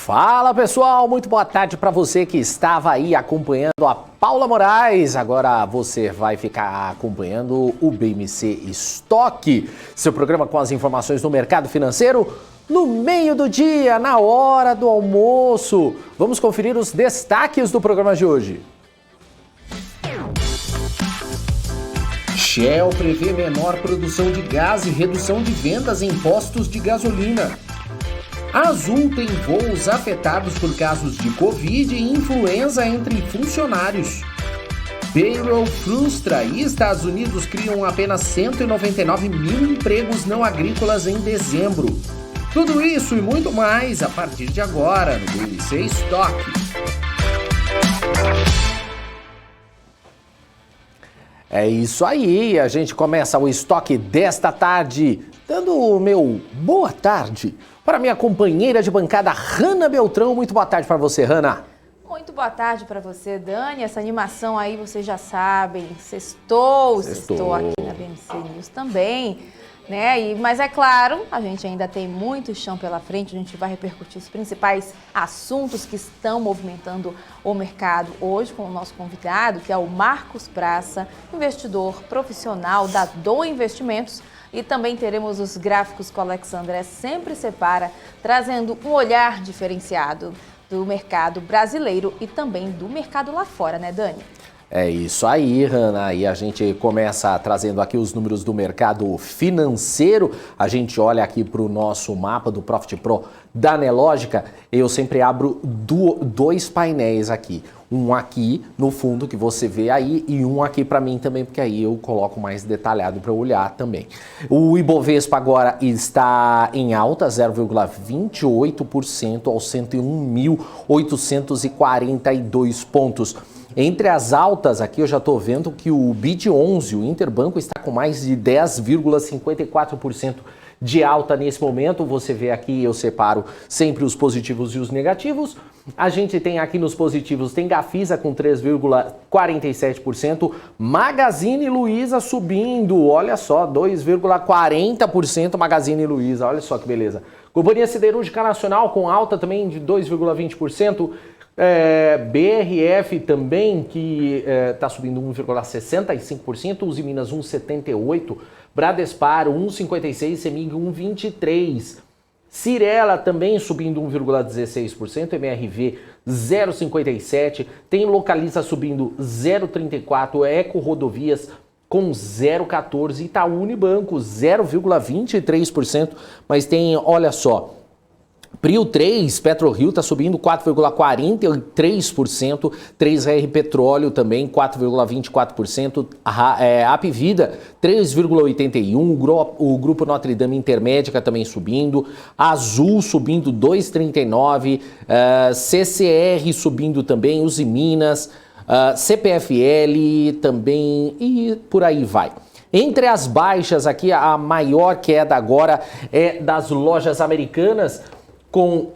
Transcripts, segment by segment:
Fala pessoal, muito boa tarde para você que estava aí acompanhando a Paula Moraes. Agora você vai ficar acompanhando o BMC Stock, seu programa com as informações do mercado financeiro no meio do dia, na hora do almoço. Vamos conferir os destaques do programa de hoje. Shell prevê menor produção de gás e redução de vendas em postos de gasolina. A Azul tem voos afetados por casos de Covid e influenza entre funcionários. Payroll frustra e Estados Unidos criam apenas 199 mil empregos não agrícolas em dezembro. Tudo isso e muito mais a partir de agora no BMC Stock. É isso aí, a gente começa o estoque desta tarde, dando o meu boa tarde para minha companheira de bancada, Hanna Beltrão. Muito boa tarde para você, Hanna. Muito boa tarde para você, Dani. Essa animação aí, vocês já sabem, sextou aqui na BMC News também, né? Mas é claro, a gente ainda tem muito chão pela frente, a gente vai repercutir os principais assuntos que estão movimentando o mercado hoje com o nosso convidado, que é o Marcos Praça, investidor profissional da Dom Investimentos. E também teremos os gráficos que o Alexandre sempre separa, trazendo um olhar diferenciado do mercado brasileiro e também do mercado lá fora, né, Dani? É isso aí, Hanna. E a gente começa trazendo aqui os números do mercado financeiro. A gente olha aqui para o nosso mapa do Profit Pro da Nelogica. Eu sempre abro dois painéis aqui. Um aqui no fundo que você vê aí e um aqui para mim também, porque aí eu coloco mais detalhado para olhar também. O Ibovespa agora está em alta, 0,28% aos 101.842 pontos. Entre as altas aqui eu já estou vendo que o BID11, o Interbanco, está com mais de 10,54% de alta nesse momento. Você vê aqui, eu separo sempre os positivos e os negativos. A gente tem aqui nos positivos, tem Gafisa com 3,47%, Magazine Luiza subindo, olha só, 2,40% Magazine Luiza, olha só que beleza. Companhia Siderúrgica Nacional com alta também de 2,20%, BRF também que está subindo 1,65%, Uzi Minas 1,78%, Bradespar 1,56%, Semig 1,23%. Cirela também subindo 1,16%, MRV 0,57%, tem Localiza subindo 0,34%, Eco Rodovias com 0,14%, Itaú Unibanco 0,23%, mas tem, olha só, Prio 3, PetroRio está subindo 4,43%, 3R Petróleo também 4,24%, Apvida 3,81%, o Grupo Notre Dame Intermédica também subindo, Azul subindo 2,39%, CCR subindo também, Uzi Minas, CPFL também e por aí vai. Entre as baixas aqui, a maior queda agora é das lojas americanas, com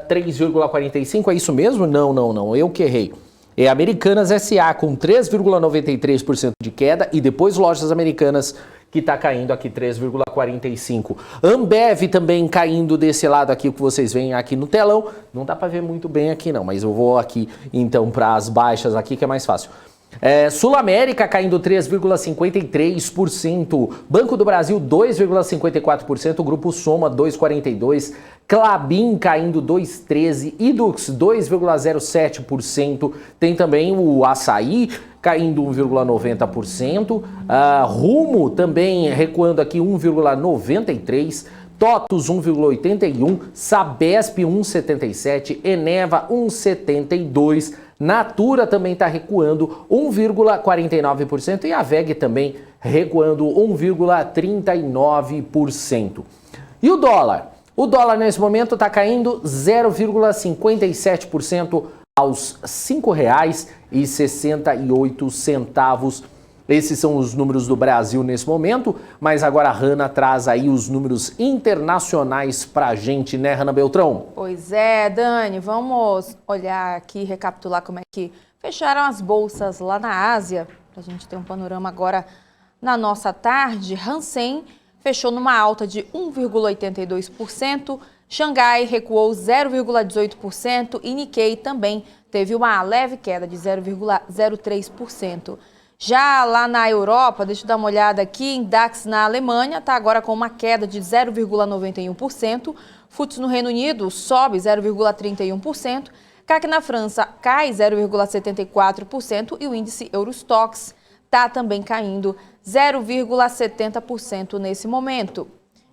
3,45%, é isso mesmo? Não, eu que errei. É Americanas SA com 3,93% de queda e depois Lojas Americanas que está caindo aqui 3,45%. Ambev também caindo desse lado aqui, que vocês veem aqui no telão. Não dá para ver muito bem aqui não, mas eu vou aqui então para as baixas aqui que é mais fácil. Sul América caindo 3,53%, Banco do Brasil 2,54%, Grupo Soma 2,42%, Klabin caindo 2,13%, Idux 2,07%, tem também o Açaí caindo 1,90%, Rumo também recuando aqui 1,93%, TOTUS 1,81%, Sabesp 1,77%, Eneva 1,72%, Natura também está recuando 1,49% e a VEG também recuando 1,39%. E o dólar? O dólar nesse momento está caindo 0,57% aos R$ 5,68. Esses são os números do Brasil nesse momento, mas agora a Hanna traz aí os números internacionais pra gente, né, Hanna Beltrão? Pois é, Dani, vamos olhar aqui, recapitular como é que fecharam as bolsas lá na Ásia, pra gente ter um panorama agora na nossa tarde. Hansen fechou numa alta de 1,82%, Xangai recuou 0,18% e Nikkei também teve uma leve queda de 0,03%. Já lá na Europa, deixa eu dar uma olhada aqui, em DAX na Alemanha está agora com uma queda de 0,91%, FTSE no Reino Unido sobe 0,31%, CAC na França cai 0,74% e o índice Eurostoxx está também caindo 0,70% nesse momento.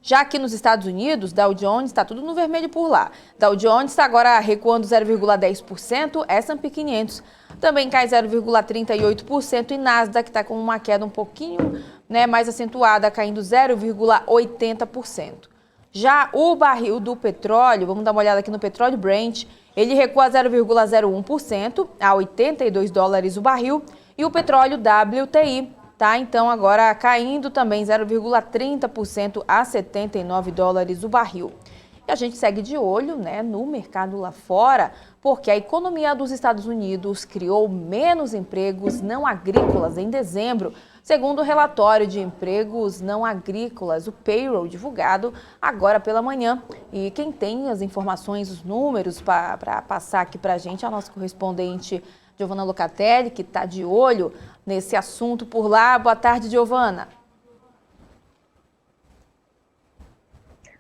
Já aqui nos Estados Unidos, Dow Jones está tudo no vermelho por lá. Dow Jones está agora recuando 0,10%, S&P 500 também cai 0,38% e Nasdaq está com uma queda um pouquinho mais acentuada, caindo 0,80%. Já o barril do petróleo, vamos dar uma olhada aqui no petróleo Brent, ele recua 0,01% a 82 dólares o barril e o petróleo WTI tá então agora caindo também 0,30% a 79 dólares o barril. E a gente segue de olho, no mercado lá fora, porque a economia dos Estados Unidos criou menos empregos não agrícolas em dezembro, segundo o relatório de empregos não agrícolas, o payroll, divulgado agora pela manhã. E quem tem as informações, os números para passar aqui para a gente é a nossa correspondente Giovana Locatelli, que está de olho nesse assunto por lá. Boa tarde, Giovana.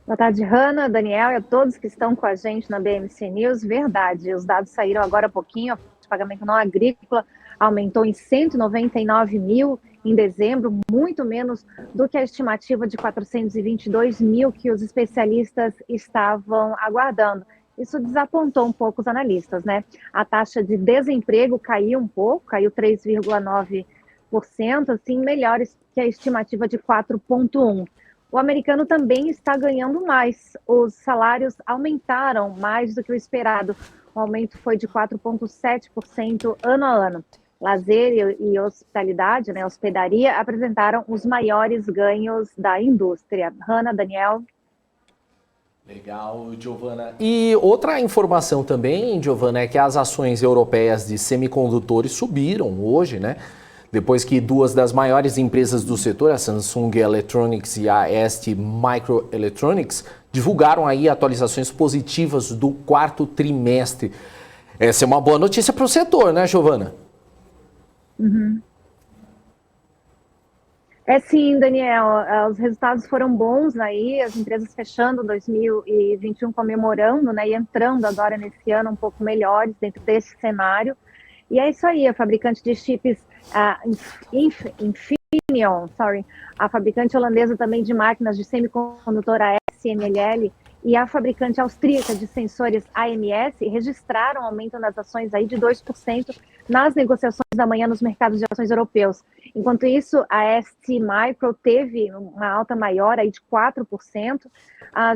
Boa tarde, Hanna, Daniel e a todos que estão com a gente na BMC News. Verdade, os dados saíram agora há pouquinho, o pagamento não agrícola aumentou em 199 mil em dezembro, muito menos do que a estimativa de 422 mil que os especialistas estavam aguardando. Isso desapontou um pouco os analistas, A taxa de desemprego caiu um pouco, caiu 3,9%, assim, melhores que a estimativa de 4,1%. O americano também está ganhando mais. Os salários aumentaram mais do que o esperado. O aumento foi de 4,7% ano a ano. Lazer e hospitalidade, hospedaria, apresentaram os maiores ganhos da indústria. Hanna, Daniel. Legal, Giovana. E outra informação também, Giovana, é que as ações europeias de semicondutores subiram hoje, Depois que duas das maiores empresas do setor, a Samsung Electronics e a ST Microelectronics, divulgaram aí atualizações positivas do quarto trimestre. Essa é uma boa notícia para o setor, Giovana? Uhum. Sim, Daniel, os resultados foram bons aí, as empresas fechando 2021 comemorando, e entrando agora nesse ano um pouco melhores dentro desse cenário. E é isso aí, a fabricante de chips Infineon, a fabricante holandesa também de máquinas de semicondutor, a SMLL, e a fabricante austríaca de sensores AMS registraram aumento nas ações aí de 2% nas negociações da manhã nos mercados de ações europeus. Enquanto isso, a ST Micro teve uma alta maior aí de 4%.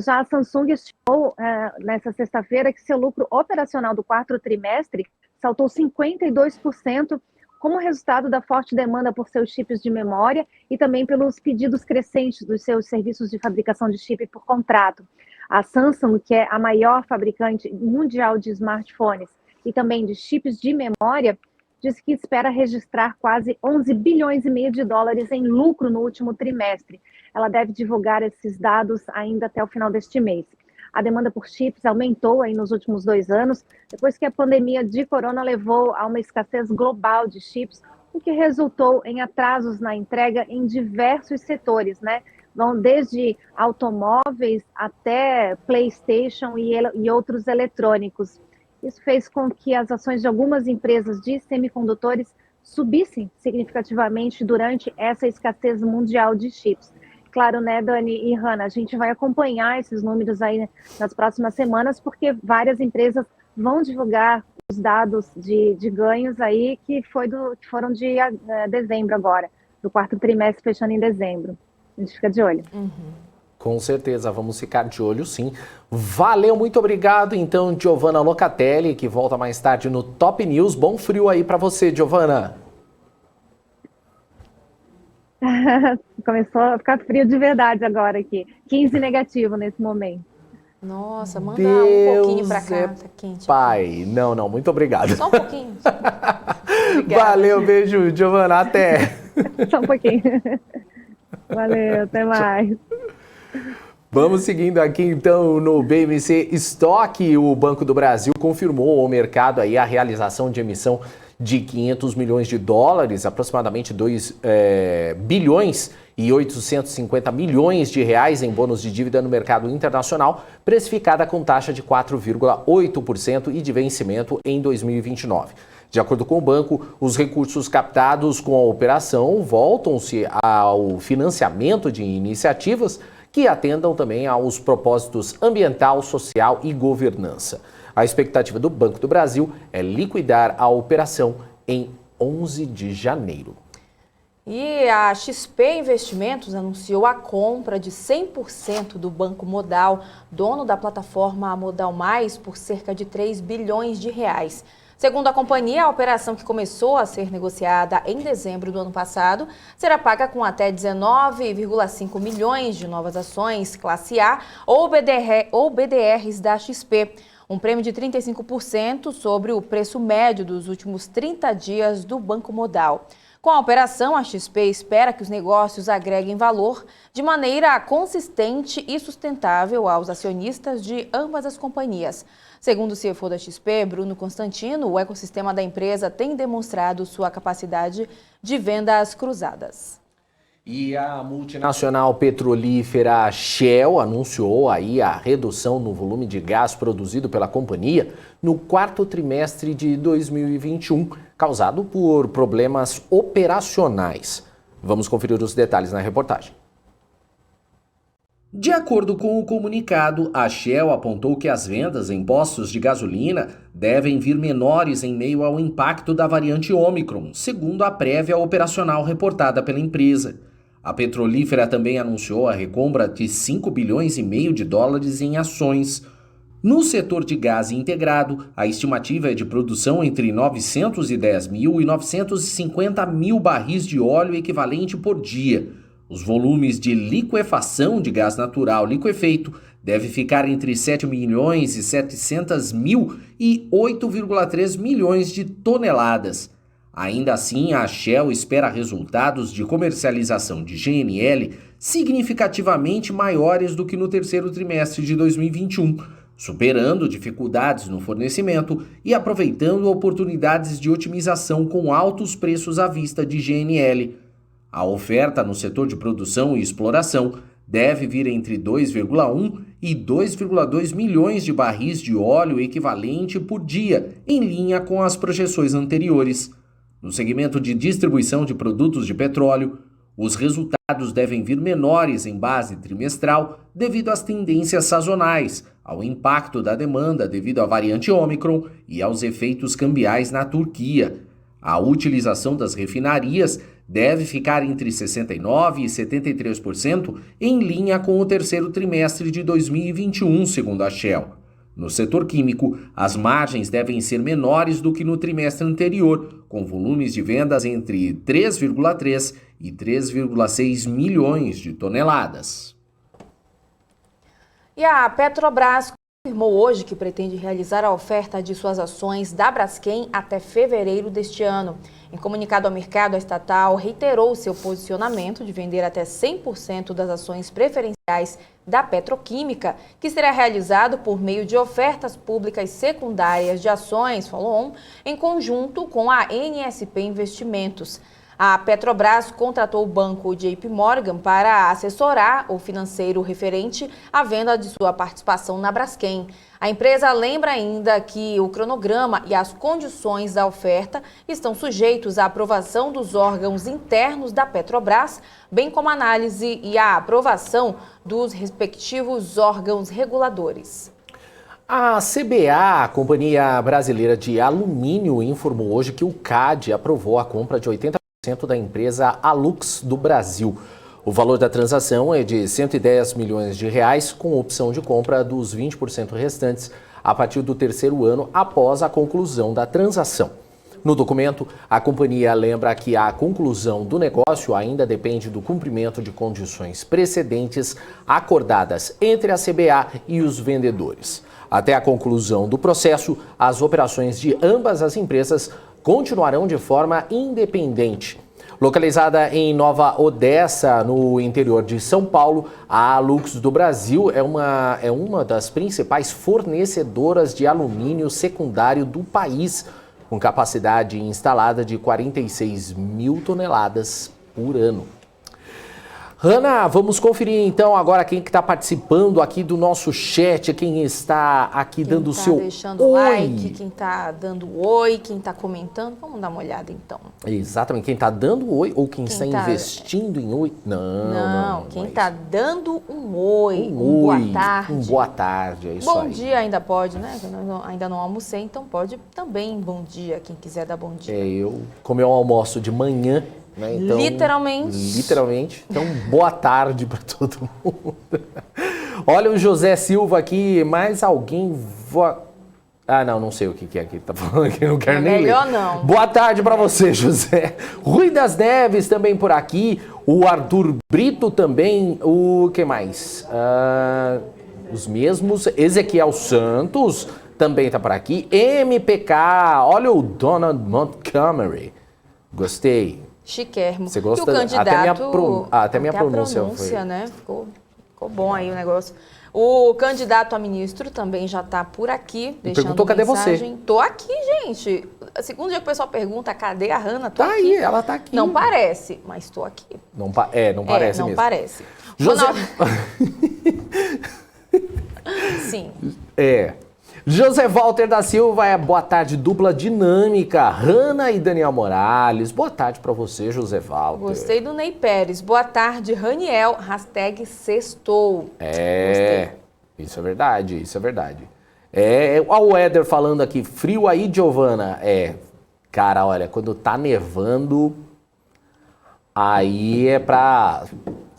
Já a Samsung estimou nessa sexta-feira que seu lucro operacional do quarto trimestre saltou 52%, como resultado da forte demanda por seus chips de memória e também pelos pedidos crescentes dos seus serviços de fabricação de chip por contrato. A Samsung, que é a maior fabricante mundial de smartphones e também de chips de memória, disse que espera registrar quase 11 bilhões e meio de dólares em lucro no último trimestre. Ela deve divulgar esses dados ainda até o final deste mês. A demanda por chips aumentou aí nos últimos 2 anos, depois que a pandemia de corona levou a uma escassez global de chips, o que resultou em atrasos na entrega em diversos setores, Vão desde automóveis até PlayStation e outros eletrônicos. Isso fez com que as ações de algumas empresas de semicondutores subissem significativamente durante essa escassez mundial de chips. Claro, Dani e Hanna, a gente vai acompanhar esses números aí nas próximas semanas, porque várias empresas vão divulgar os dados de ganhos aí que foram de dezembro agora, do quarto trimestre fechando em dezembro. A gente fica de olho. Uhum. Com certeza, vamos ficar de olho sim. Valeu, muito obrigado então, Giovana Locatelli, que volta mais tarde no Top News. Bom frio aí para você, Giovana. Começou a ficar frio de verdade agora aqui. 15 negativo nesse momento. Nossa, manda um pouquinho pra cá. Tá quente. Pai, não, muito obrigado. Só um pouquinho. Valeu, beijo, Giovana, até. Só um pouquinho. Valeu, até mais. Vamos seguindo aqui então no BMC Stock. O Banco do Brasil confirmou ao mercado aí a realização de emissão de 500 milhões de dólares, aproximadamente 2 bilhões e 850 milhões de reais em bônus de dívida no mercado internacional, precificada com taxa de 4,8% e de vencimento em 2029. De acordo com o banco, os recursos captados com a operação voltam-se ao financiamento de iniciativas que atendam também aos propósitos ambiental, social e governança. A expectativa do Banco do Brasil é liquidar a operação em 11 de janeiro. E a XP Investimentos anunciou a compra de 100% do Banco Modal, dono da plataforma Modal Mais, por cerca de 3 bilhões de reais. Segundo a companhia, a operação, que começou a ser negociada em dezembro do ano passado, será paga com até 19,5 milhões de novas ações classe A ou BDRs da XP, um prêmio de 35% sobre o preço médio dos últimos 30 dias do Banco Modal. Com a operação, a XP espera que os negócios agreguem valor de maneira consistente e sustentável aos acionistas de ambas as companhias. Segundo o CFO da XP, Bruno Constantino, o ecossistema da empresa tem demonstrado sua capacidade de vendas cruzadas. E a multinacional petrolífera Shell anunciou aí a redução no volume de gás produzido pela companhia no quarto trimestre de 2021, causado por problemas operacionais. Vamos conferir os detalhes na reportagem. De acordo com o comunicado, a Shell apontou que as vendas em postos de gasolina devem vir menores em meio ao impacto da variante Ômicron, segundo a prévia operacional reportada pela empresa. A petrolífera também anunciou a recompra de 5 bilhões e meio de dólares em ações. No setor de gás integrado, a estimativa é de produção entre 910 mil e 950 mil barris de óleo equivalente por dia. Os volumes de liquefação de gás natural liquefeito devem ficar entre 7 milhões e 700 mil e 8,3 milhões de toneladas. Ainda assim, a Shell espera resultados de comercialização de GNL significativamente maiores do que no terceiro trimestre de 2021, superando dificuldades no fornecimento e aproveitando oportunidades de otimização com altos preços à vista de GNL. A oferta no setor de produção e exploração deve vir entre 2,1 e 2,2 milhões de barris de óleo equivalente por dia, em linha com as projeções anteriores. No segmento de distribuição de produtos de petróleo, os resultados devem vir menores em base trimestral devido às tendências sazonais, ao impacto da demanda devido à variante Ômicron e aos efeitos cambiais na Turquia. A utilização das refinarias deve ficar entre 69% e 73% em linha com o terceiro trimestre de 2021, segundo a Shell. No setor químico, as margens devem ser menores do que no trimestre anterior, com volumes de vendas entre 3,3 e 3,6 milhões de toneladas. E a Petrobras confirmou hoje que pretende realizar a oferta de suas ações da Braskem até fevereiro deste ano. Em comunicado ao mercado, a estatal reiterou seu posicionamento de vender até 100% das ações preferenciais da Petroquímica, que será realizado por meio de ofertas públicas secundárias de ações follow-on, em conjunto com a NSP Investimentos. A Petrobras contratou o banco JP Morgan para assessorar o financeiro referente à venda de sua participação na Braskem. A empresa lembra ainda que o cronograma e as condições da oferta estão sujeitos à aprovação dos órgãos internos da Petrobras, bem como a análise e a aprovação dos respectivos órgãos reguladores. A CBA, a Companhia Brasileira de Alumínio, informou hoje que o CAD aprovou a compra de 80% da empresa Alux do Brasil. O valor da transação é de 110 milhões de reais, com opção de compra dos 20% restantes a partir do terceiro ano após a conclusão da transação. No documento, a companhia lembra que a conclusão do negócio ainda depende do cumprimento de condições precedentes acordadas entre a CBA e os vendedores. Até a conclusão do processo, as operações de ambas as empresas continuarão de forma independente. Localizada em Nova Odessa, no interior de São Paulo, a Alux do Brasil é uma das principais fornecedoras de alumínio secundário do país, com capacidade instalada de 46 mil toneladas por ano. Hanna, vamos conferir então agora quem que está participando aqui do nosso chat, quem está aqui dando o seu deixando oi. like, quem está dando oi, quem está comentando. Vamos dar uma olhada então. Exatamente, quem está dando oi ou quem está investindo em oi? Não, quem está dando um oi, boa tarde. Um boa tarde, é isso bom aí. Bom dia ainda pode, né? Eu ainda não almocei, então pode também bom dia, quem quiser dar bom dia. Como eu almoço de manhã, né? Então, literalmente. Então, boa tarde para todo mundo. Olha o José Silva aqui, mais alguém... não sei o que é que ele tá falando aqui, não quero nem ler. Melhor não. Boa tarde para você, José. Rui das Neves também por aqui, o Arthur Brito também, o que mais? Os mesmos, Ezequiel Santos também tá por aqui, MPK, olha o Donald Montgomery, gostei. Chiquérrimo. Você gosta? E o candidato... Até minha pronúncia foi... né? Ficou bom aí o negócio. O candidato a ministro também já está por aqui, deixando perguntou, cadê mensagem. você? Tô aqui, gente. Segundo dia que o pessoal pergunta, cadê a Hanna? Tá aqui. aí, ela tá aqui. Não parece, mas estou aqui. Não parece mesmo. Não parece. José... Sim. José Walter da Silva, boa tarde, dupla dinâmica, Hanna e Daniel Morales. Boa tarde para você, José Walter. Gostei do Ney Pérez. Boa tarde, Raniel, #sextou. Gostei. Isso é verdade. O Éder falando aqui, frio aí, Giovana. Cara, olha, quando tá nevando, aí é pra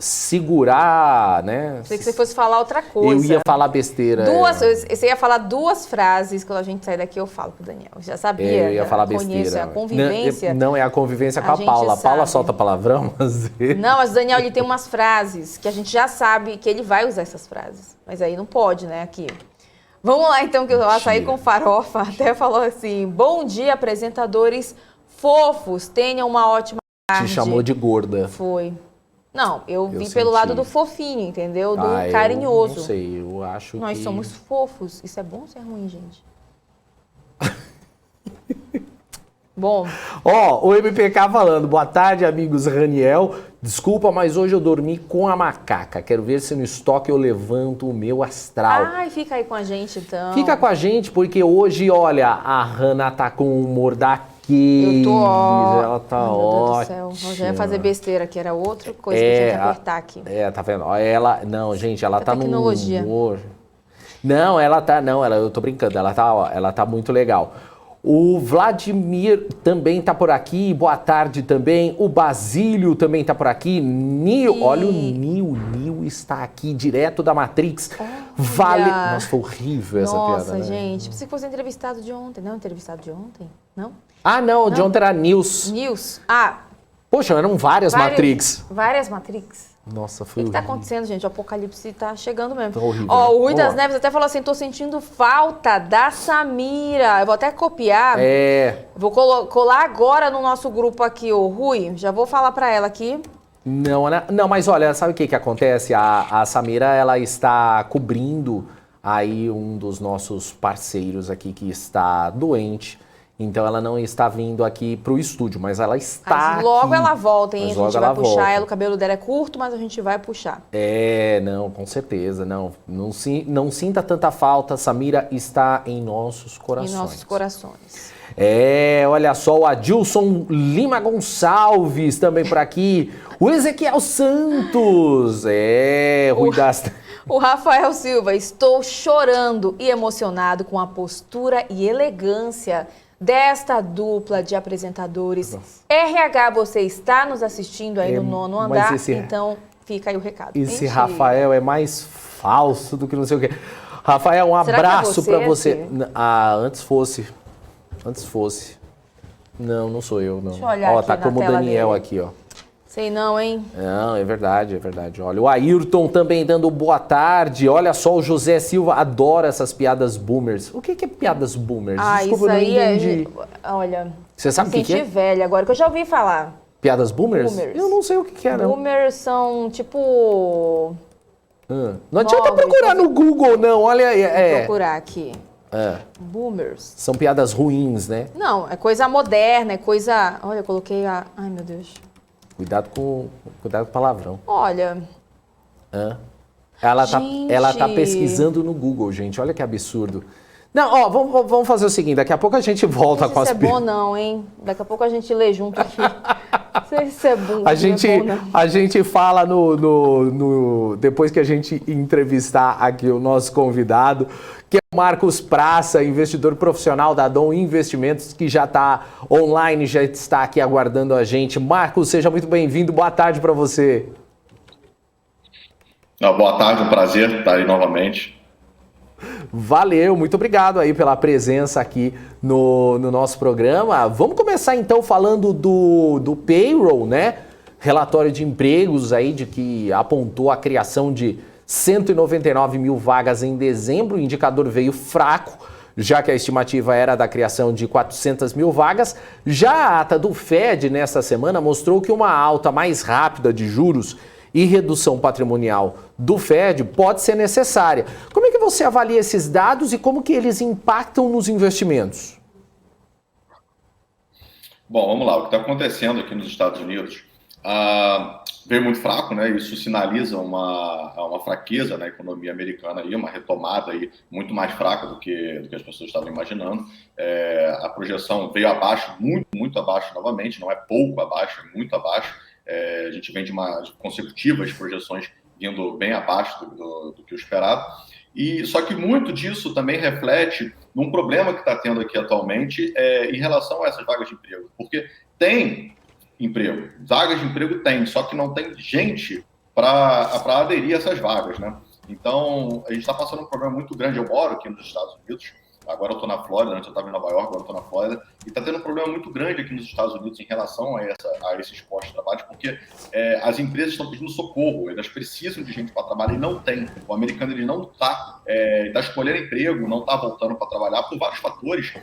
segurar, né? Achei que você fosse falar outra coisa. Eu ia falar besteira. Você ia falar duas frases, quando a gente sair daqui eu falo pro Daniel. Eu já sabia. Eu ia falar besteira. A convivência. Não, é a convivência com a Paula. A Paula solta palavrão, mas... Não, mas o Daniel, ele tem umas frases que a gente já sabe que ele vai usar essas frases. Mas aí não pode, né, aqui. Vamos lá, então, que o Açaí com Farofa até falou assim, bom dia, apresentadores fofos, tenham uma ótima tarde. Te chamou de gorda. Foi. Não, eu vi pelo lado do fofinho, entendeu? Do carinhoso. Eu não sei, eu acho Nós que... somos fofos. Isso é bom ou isso é ruim, gente? Bom. O MPK falando, boa tarde, amigos Raniel. Desculpa, mas hoje eu dormi com a macaca. Quero ver se no estoque eu levanto o meu astral. Ai, fica aí com a gente, então. Fica com a gente, porque hoje, olha, a Hanna tá com o humor daquele. Eu tô Ela tá ótima. Meu Deus do céu. Eu já ia fazer besteira, que era outra coisa que eu tinha que apertar aqui. Tá vendo? Não, gente, ela tá num humor. Eu tô brincando, ela tá muito legal. O Vladimir também tá por aqui, boa tarde também. O Basílio também tá por aqui. Olha o Nil está aqui, direto da Matrix. Nossa, foi horrível essa piada, né? Nossa, gente, pensei que fosse entrevistado de ontem. Não, entrevistado de ontem? Não? Não, de ontem era News. Poxa, eram várias Matrix. Várias Matrix. Nossa, foi O que tá acontecendo, gente? O apocalipse tá chegando mesmo. Tá horrível, o Rui das Neves até falou assim, tô sentindo falta da Samira. Eu vou até copiar. Vou colar agora no nosso grupo aqui, o Rui. Já vou falar pra ela aqui. Não, mas olha, sabe o que acontece? A Samira, ela está cobrindo aí um dos nossos parceiros aqui que está doente. Então ela não está vindo aqui pro estúdio, mas ela está aqui. Logo ela volta, hein? Mas a gente vai puxar ela, o cabelo dela é curto, mas a gente vai puxar. Não, com certeza, não sinta tanta falta, Samira está em nossos corações. Em nossos corações. Olha só, o Adilson Lima Gonçalves também por aqui, o Ezequiel Santos, Rui das... O Rafael Silva, estou chorando e emocionado com a postura e elegância desta dupla de apresentadores. Nossa. RH, você está nos assistindo aí no 9º andar, então fica aí o recado. Esse Rafael é mais falso do que não sei o quê. Rafael, um abraço para você. Antes fosse. Não sou eu, não. Deixa eu olhar tá como o Daniel dele. aqui, ó. Sei não, hein? Não, é verdade. Olha, o Ayrton também dando boa tarde. Olha só, o José Silva adora essas piadas boomers. O que é piadas boomers? Desculpa, isso aí olha... Você sabe o que é? velha agora, que eu já ouvi falar. Piadas boomers? Boomers. Eu não sei o que é, não. Boomers são tipo... Não adianta procurar no Google, não. Olha aí. Vou procurar aqui. É. Boomers. São piadas ruins, né? Não, é coisa moderna, é coisa... Olha, eu coloquei a... Ai, meu Deus. Cuidado com palavrão. Olha... Ela tá pesquisando no Google, gente. Olha que absurdo. Não, ó, vamos fazer o seguinte. Daqui a pouco a gente volta com as... Isso é bom não, hein? Daqui a pouco a gente lê junto aqui. Não sei se é bom. A gente fala depois que a gente entrevistar aqui o nosso convidado, que é o Marcos Praça, investidor profissional da Dom Investimentos, que já está online, já está aqui aguardando a gente. Marcos, seja muito bem-vindo. Boa tarde para você. Boa tarde, um prazer estar aí novamente. Valeu, muito obrigado aí pela presença aqui no nosso programa. Vamos começar então falando do payroll, né? Relatório de empregos aí que apontou a criação de 199 mil vagas em dezembro. O indicador veio fraco, já que a estimativa era da criação de 400 mil vagas. Já a ata do Fed nesta semana mostrou que uma alta mais rápida de juros e redução patrimonial do Fed pode ser necessária. Como é que você avalia esses dados e como que eles impactam nos investimentos? Bom, vamos lá. O que está acontecendo aqui nos Estados Unidos veio muito fraco, né? Isso sinaliza uma fraqueza na economia americana, aí, uma retomada aí muito mais fraca do que as pessoas estavam imaginando. A projeção veio abaixo, muito abaixo novamente, não é pouco abaixo, é muito abaixo. A gente vem de consecutivas projeções vindo bem abaixo do que o esperado. Só que muito disso também reflete num problema que está tendo aqui atualmente em relação a essas vagas de emprego. Porque tem emprego, vagas de emprego tem, só que não tem gente para aderir a essas vagas, né? Então, a gente está passando um problema muito grande. Eu moro aqui nos Estados Unidos, agora eu estou na Flórida, antes eu estava em Nova York, agora eu estou na Flórida, e está tendo um problema muito grande aqui nos Estados Unidos em relação a esses postos de trabalho, porque as empresas estão pedindo socorro, elas precisam de gente para trabalhar e não tem. O americano ele não está escolhendo emprego, não está voltando para trabalhar por vários fatores.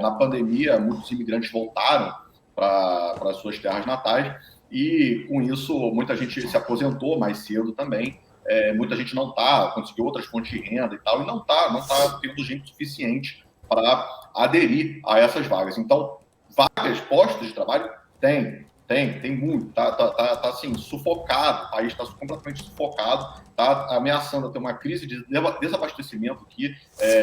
Na pandemia, muitos imigrantes voltaram para as suas terras natais e, com isso, muita gente se aposentou mais cedo também. Muita gente não conseguiu outras fontes de renda e tal, e não está tendo gente suficiente para aderir a essas vagas. Então, vagas, postos de trabalho, tem muito, tá assim, sufocado, o país está completamente sufocado, está ameaçando ter uma crise de desabastecimento aqui,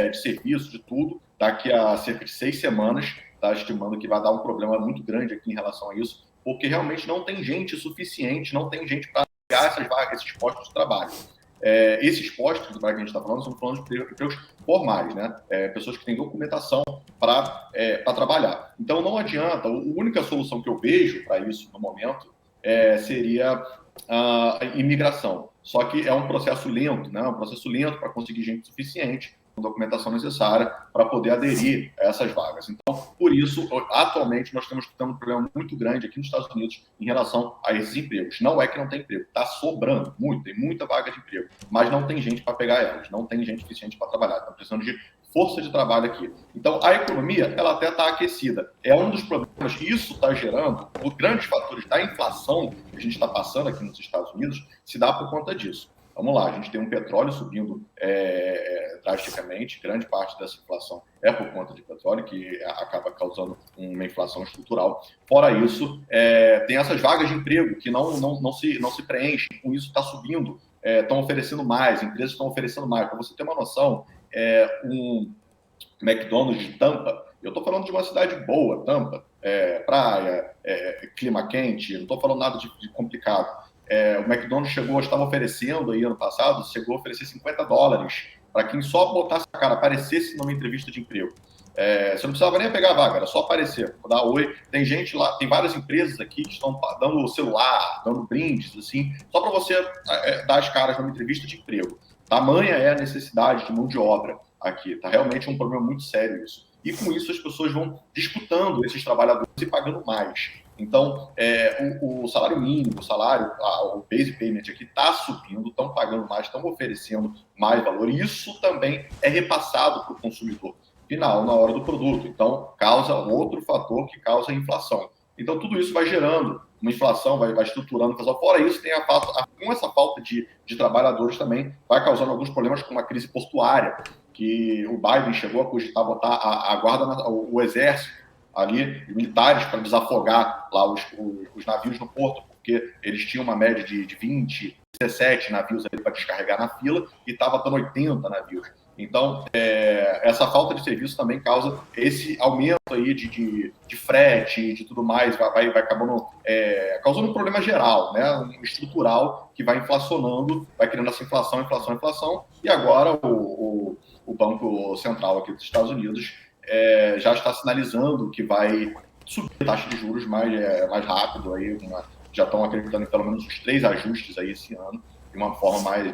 de serviço, de tudo, daqui a cerca de 6 semanas, está estimando que vai dar um problema muito grande aqui em relação a isso, porque realmente não tem gente suficiente, não tem gente para essas vagas, esses postos de trabalho. Esses postos de trabalho que a gente está falando, estamos falando de empregos formais, né? Pessoas que têm documentação para trabalhar. Então, não adianta, a única solução que eu vejo para isso no momento seria a imigração. Só que é um processo lento, né? Um processo lento para conseguir gente suficiente, com documentação necessária para poder aderir a essas vagas. Então, por isso, atualmente, nós estamos tendo um problema muito grande aqui nos Estados Unidos em relação a esses empregos. Não é que não tem emprego, está sobrando muito, tem muita vaga de emprego, mas não tem gente para pegar elas, não tem gente suficiente para trabalhar, estamos precisando de força de trabalho aqui. Então, a economia, ela até está aquecida. É um dos problemas, e isso está gerando, os grandes fatores da inflação que a gente está passando aqui nos Estados Unidos, se dá por conta disso. Vamos lá, a gente tem um petróleo subindo drasticamente, grande parte dessa inflação é por conta de petróleo, que acaba causando uma inflação estrutural. Fora isso, tem essas vagas de emprego que não se preenchem, com isso está subindo, estão oferecendo mais, empresas estão oferecendo mais. Para você ter uma noção, um McDonald's de Tampa, eu estou falando de uma cidade boa, Tampa, praia, clima quente, não estou falando nada de complicado. O McDonald's estava oferecendo aí ano passado, chegou a oferecer $50 para quem só botasse a cara, aparecesse numa entrevista de emprego. Você não precisava nem pegar a vaga, era só aparecer, dar oi. Tem gente lá, tem várias empresas aqui que estão dando celular, dando brindes, assim, só para você dar as caras numa entrevista de emprego. Tamanha é a necessidade de mão de obra aqui, tá realmente um problema muito sério isso. E com isso as pessoas vão disputando esses trabalhadores e pagando mais. Então, o salário mínimo, o base payment aqui está subindo, estão pagando mais, estão oferecendo mais valor. E isso também é repassado para o consumidor final, na hora do produto. Então, causa outro fator que causa a inflação. Então, tudo isso vai gerando uma inflação, vai estruturando a inflação. Fora isso, tem com essa falta de trabalhadores também, vai causando alguns problemas com uma crise portuária, que o Biden chegou a cogitar botar a guarda, o exército ali, militares, para desafogar lá os navios no porto, porque eles tinham uma média de 20, 17 navios ali para descarregar na fila e estava dando 80 navios. Então, essa falta de serviço também causa esse aumento aí de frete, de tudo mais, vai acabando causando um problema geral, né, um estrutural que vai inflacionando, vai criando essa inflação, e agora o Banco Central aqui dos Estados Unidos já está sinalizando que vai subir a taxa de juros mais rápido, aí, já estão acreditando em pelo menos uns 3 ajustes aí esse ano, de uma forma mais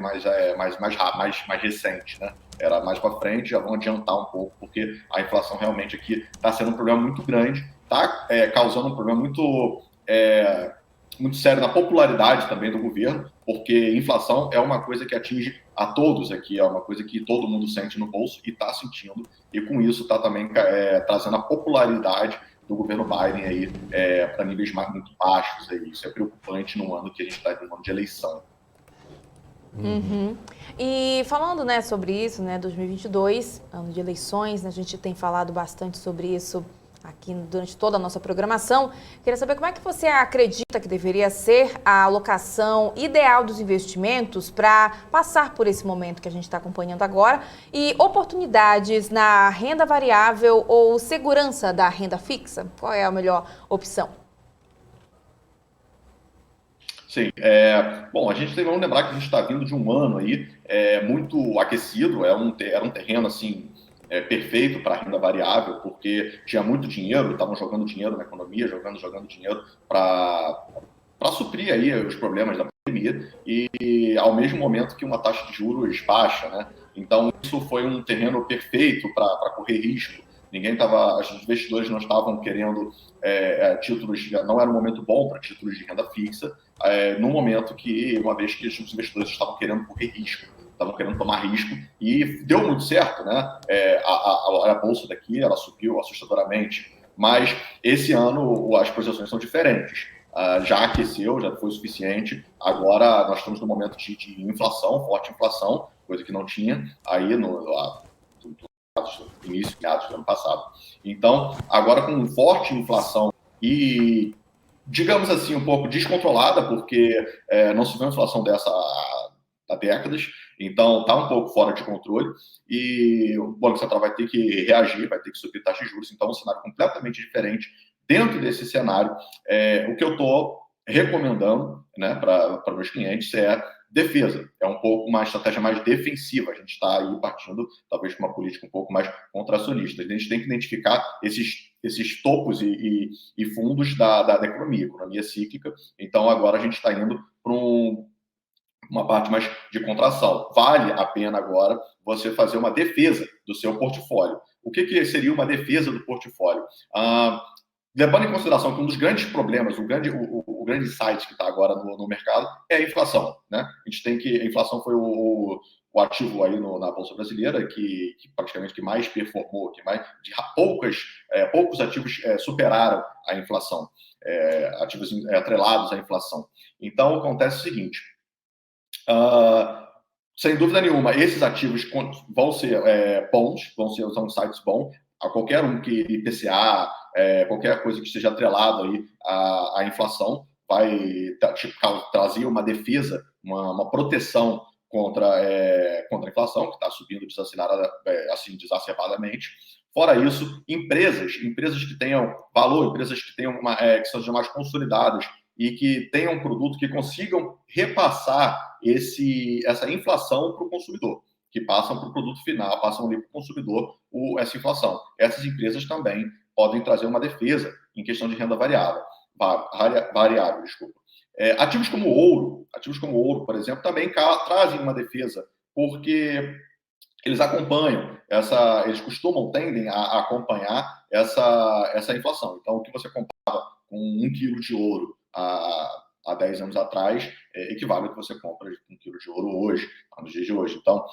recente, né? Era mais para frente, já vão adiantar um pouco, porque a inflação realmente aqui está sendo um problema muito grande, está causando um problema muito sério na popularidade também do governo, porque inflação é uma coisa que atinge a todos aqui, é uma coisa que todo mundo sente no bolso e está sentindo, e com isso está também trazendo a popularidade do governo Biden aí para níveis muito baixos. Aí. Isso é preocupante num ano que a gente está em um ano de eleição. Uhum. E falando, né, sobre isso, né, 2022, ano de eleições, né, a gente tem falado bastante sobre isso aqui durante toda a nossa programação. Queria saber como é que você acredita que deveria ser a alocação ideal dos investimentos para passar por esse momento que a gente está acompanhando agora e oportunidades na renda variável ou segurança da renda fixa? Qual é a melhor opção? Sim, bom, vamos lembrar que a gente está vindo de um ano aí muito aquecido, era um terreno assim perfeito para a renda variável, porque tinha muito dinheiro, estavam jogando dinheiro na economia, jogando dinheiro para suprir aí os problemas da pandemia e ao mesmo momento que uma taxa de juros baixa, né? Então isso foi um terreno perfeito para correr risco. Os investidores não estavam querendo títulos, não era um momento bom para títulos de renda fixa, no momento uma vez que os investidores estavam querendo correr risco, estavam querendo tomar risco, e deu muito certo, né? A bolsa daqui, ela subiu assustadoramente, mas esse ano as projeções são diferentes. Já aqueceu, já foi o suficiente, agora nós estamos no momento de inflação, forte inflação, coisa que não tinha aí no início, meados do ano passado. Então, agora com forte inflação e, digamos assim, um pouco descontrolada, porque não se vê uma inflação dessa há décadas, então está um pouco fora de controle e o Banco Central vai ter que reagir, vai ter que subir taxa de juros, então é um cenário completamente diferente. Dentro desse cenário, o que eu estou recomendando, né, para meus clientes defesa, é um pouco uma estratégia mais defensiva. A gente está aí partindo, talvez, para uma política um pouco mais contracionista. A gente tem que identificar esses topos e fundos da economia cíclica. Então, agora a gente está indo para uma parte mais de contração. Vale a pena agora você fazer uma defesa do seu portfólio. O que seria uma defesa do portfólio? Levando em consideração que um dos grandes problemas, o grande insight que está agora no mercado é a inflação, né? A inflação foi o ativo aí na Bolsa Brasileira que praticamente que mais performou, poucos ativos superaram a inflação, ativos atrelados à inflação. Então, acontece o seguinte, sem dúvida nenhuma, esses ativos vão ser bons, vão ser insights bons, a qualquer um que IPCA, qualquer coisa que esteja atrelado aí à inflação, vai trazer uma defesa, uma proteção contra a inflação, que está subindo desacerbadamente. Fora isso, empresas que tenham valor, empresas que que sejam mais consolidadas e que tenham um produto que consigam repassar essa inflação para o consumidor, que passam para o produto final, passam ali para o consumidor essa inflação. Essas empresas também podem trazer uma defesa em questão de renda variável, desculpa. Ativos como ouro, por exemplo, também trazem uma defesa, porque eles tendem a acompanhar essa inflação. Então, o que você comprava com 1 quilo de ouro há 10 anos atrás, equivale ao que você compra de 1 quilo de ouro hoje, nos dias de hoje. Então,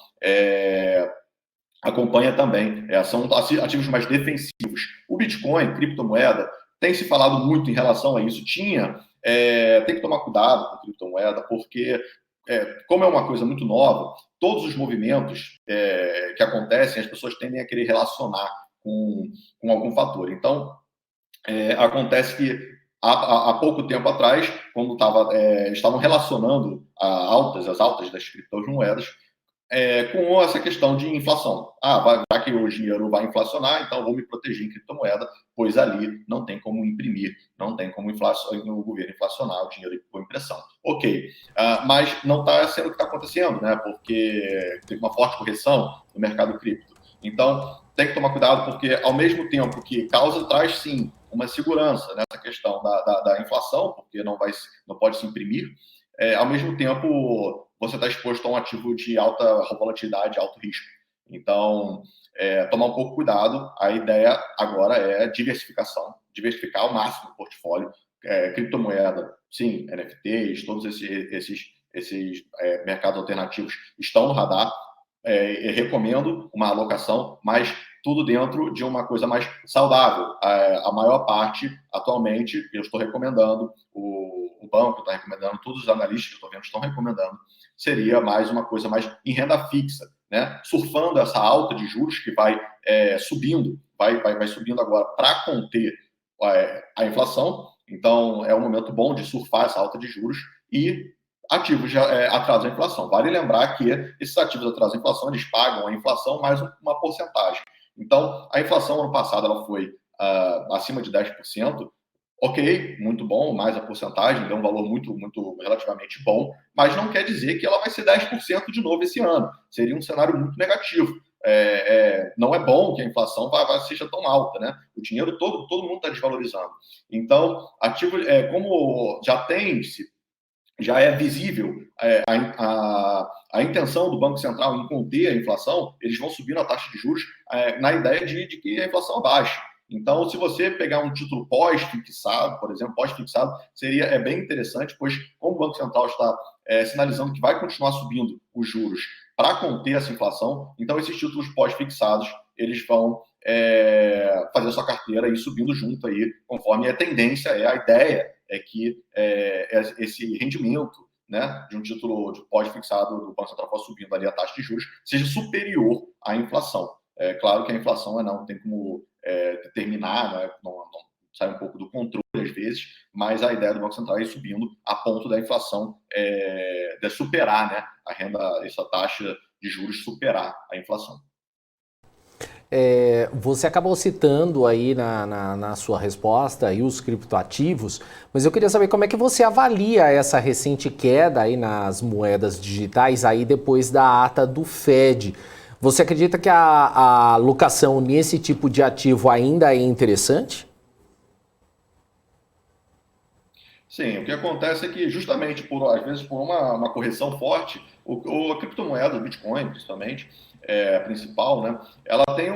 acompanha também. São ativos mais defensivos. O Bitcoin, criptomoeda, tem se falado muito em relação a isso. Tem que tomar cuidado com a criptomoeda, porque, como é uma coisa muito nova, todos os movimentos que acontecem, as pessoas tendem a querer relacionar com algum fator. Então, acontece que há pouco tempo atrás, quando estavam relacionando as altas das criptomoedas com essa questão de inflação. Já que o dinheiro vai inflacionar, então eu vou me proteger em criptomoeda, pois ali não tem como imprimir, não tem como o governo inflacionar o dinheiro por impressão. Ok, mas não está sendo o que está acontecendo, né? Porque teve uma forte correção no mercado cripto. Então, tem que tomar cuidado, porque ao mesmo tempo que traz sim uma segurança nessa questão da inflação, porque não pode se imprimir, ao mesmo tempo você está exposto a um ativo de alta volatilidade, alto risco. Então, tomar um pouco cuidado. A ideia agora é diversificação, diversificar ao máximo o portfólio. Criptomoeda, sim, NFTs, todos esses mercados alternativos estão no radar. Recomendo uma alocação, mas tudo dentro de uma coisa mais saudável. A maior parte, atualmente, eu estou recomendando, o banco está recomendando, todos os analistas que eu estou vendo estão recomendando, seria mais uma coisa mais em renda fixa, né? Surfando essa alta de juros que vai subindo, vai subindo agora para conter a inflação. Então, é um momento bom de surfar essa alta de juros e ativos de atraso à inflação. Vale lembrar que esses ativos de atraso à inflação, eles pagam a inflação mais uma porcentagem. Então, a inflação ano passado ela foi acima de 10%. Ok, muito bom, mais a porcentagem, deu um valor muito, muito relativamente bom, mas não quer dizer que ela vai ser 10% de novo esse ano. Seria um cenário muito negativo. Não é bom que a inflação seja tão alta, né? O dinheiro todo mundo está desvalorizando. Então, ativo, como já é visível a intenção do Banco Central em conter a inflação, eles vão subindo a taxa de juros na ideia de que a inflação abaixe. Então, se você pegar um título pós-fixado, por exemplo, pós-fixado, seria bem interessante, pois como o Banco Central está sinalizando que vai continuar subindo os juros para conter essa inflação, então esses títulos pós-fixados, eles vão fazer a sua carteira e ir subindo junto aí, conforme a tendência a ideia é que esse rendimento, né, de um título de pós-fixado do Banco Central subindo ali a taxa de juros seja superior à inflação. Claro que a inflação não tem como determinar, né, não sai um pouco do controle às vezes, mas a ideia do Banco Central é ir subindo a ponto da inflação de superar, né, essa taxa de juros superar a inflação. Você acabou citando aí na sua resposta aí os criptoativos, mas eu queria saber como é que você avalia essa recente queda aí nas moedas digitais aí depois da ata do Fed. Você acredita que a alocação nesse tipo de ativo ainda é interessante? Sim, o que acontece é que justamente às vezes por uma correção forte, a criptomoeda, o Bitcoin principalmente, a principal, né? Ela tem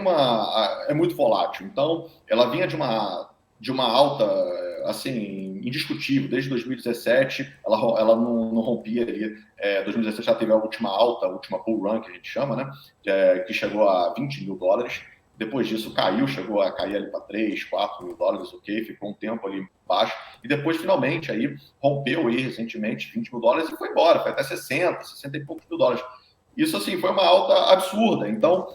é muito volátil. Então, ela vinha de uma alta, assim, indiscutível. Desde 2017, ela não rompia ali. 2017 já teve a última alta, a última bull run, que a gente chama, né? Que chegou a $20 mil. Depois disso chegou a cair ali para 3, 4 mil dólares, ok? Ficou um tempo ali baixo. E depois, finalmente, aí rompeu aí recentemente $20 mil e foi embora. Foi até 60 e poucos mil dólares. Isso, assim, foi uma alta absurda. Então,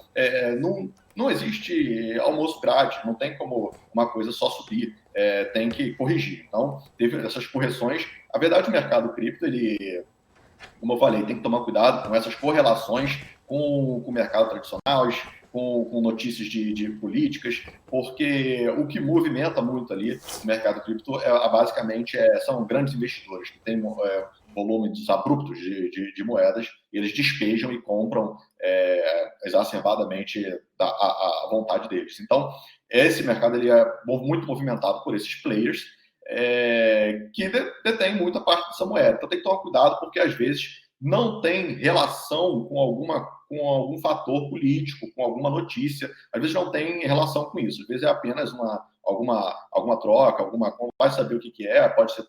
não existe almoço grátis, não tem como uma coisa só subir, tem que corrigir. Então, teve essas correções. A verdade, o mercado cripto, ele, como eu falei, tem que tomar cuidado com essas correlações com o mercado tradicional, com notícias de políticas, porque o que movimenta muito ali o mercado cripto basicamente são grandes investidores que têm volumes abruptos de moedas, e eles despejam e compram exacerbadamente a vontade deles. Então, esse mercado ele é muito movimentado por esses players que detêm muita parte dessa moeda. Então, tem que tomar cuidado, porque às vezes não tem relação com algum fator político, com alguma notícia. Às vezes não tem relação com isso. Às vezes é apenas alguma troca, vai saber o que é, pode ser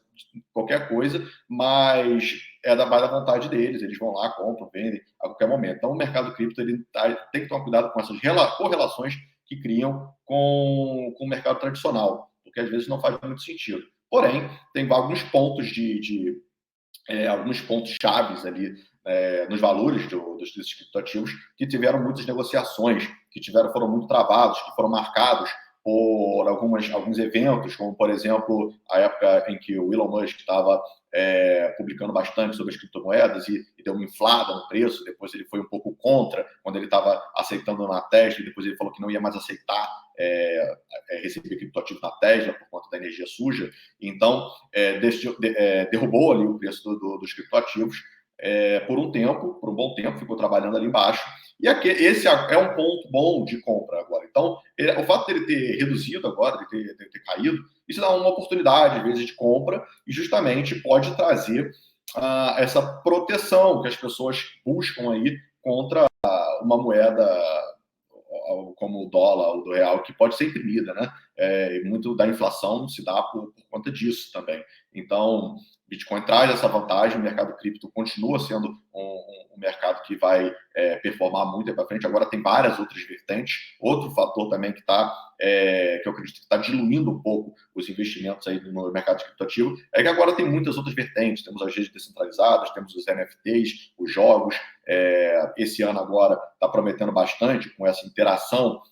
qualquer coisa, mas vai da vontade deles. Eles vão lá, compram, vendem a qualquer momento. Então, o mercado cripto ele tem que tomar cuidado com essas correlações que criam com o mercado tradicional, porque às vezes não faz muito sentido. Porém, tem alguns pontos alguns pontos chaves ali nos valores desses criptoativos que tiveram muitas negociações, foram muito travados, que foram marcados por alguns eventos, como, por exemplo, a época em que o Elon Musk estava publicando bastante sobre as criptomoedas e deu uma inflada no preço, depois ele foi um pouco contra, quando ele estava aceitando na Tesla, e depois ele falou que não ia mais aceitar receber criptoativos na Tesla por conta da energia suja. Então, derrubou ali o preço dos criptoativos por um bom tempo, ficou trabalhando ali embaixo. E esse é um ponto bom de compra agora. Então, o fato dele ter reduzido agora, de ter caído, isso dá uma oportunidade, às vezes, de compra, e justamente pode trazer essa proteção que as pessoas buscam aí contra uma moeda como o dólar ou do real, que pode ser imprimida, né? Muito da inflação se dá por conta disso também. Então, Bitcoin traz essa vantagem, o mercado cripto continua sendo um mercado que vai performar muito aí para frente. Agora tem várias outras vertentes. Outro fator também que eu acredito que está diluindo um pouco os investimentos aí no mercado de criptoativo, é que agora tem muitas outras vertentes. Temos as redes descentralizadas, temos os NFTs, os jogos. Esse ano agora está prometendo bastante com essa interação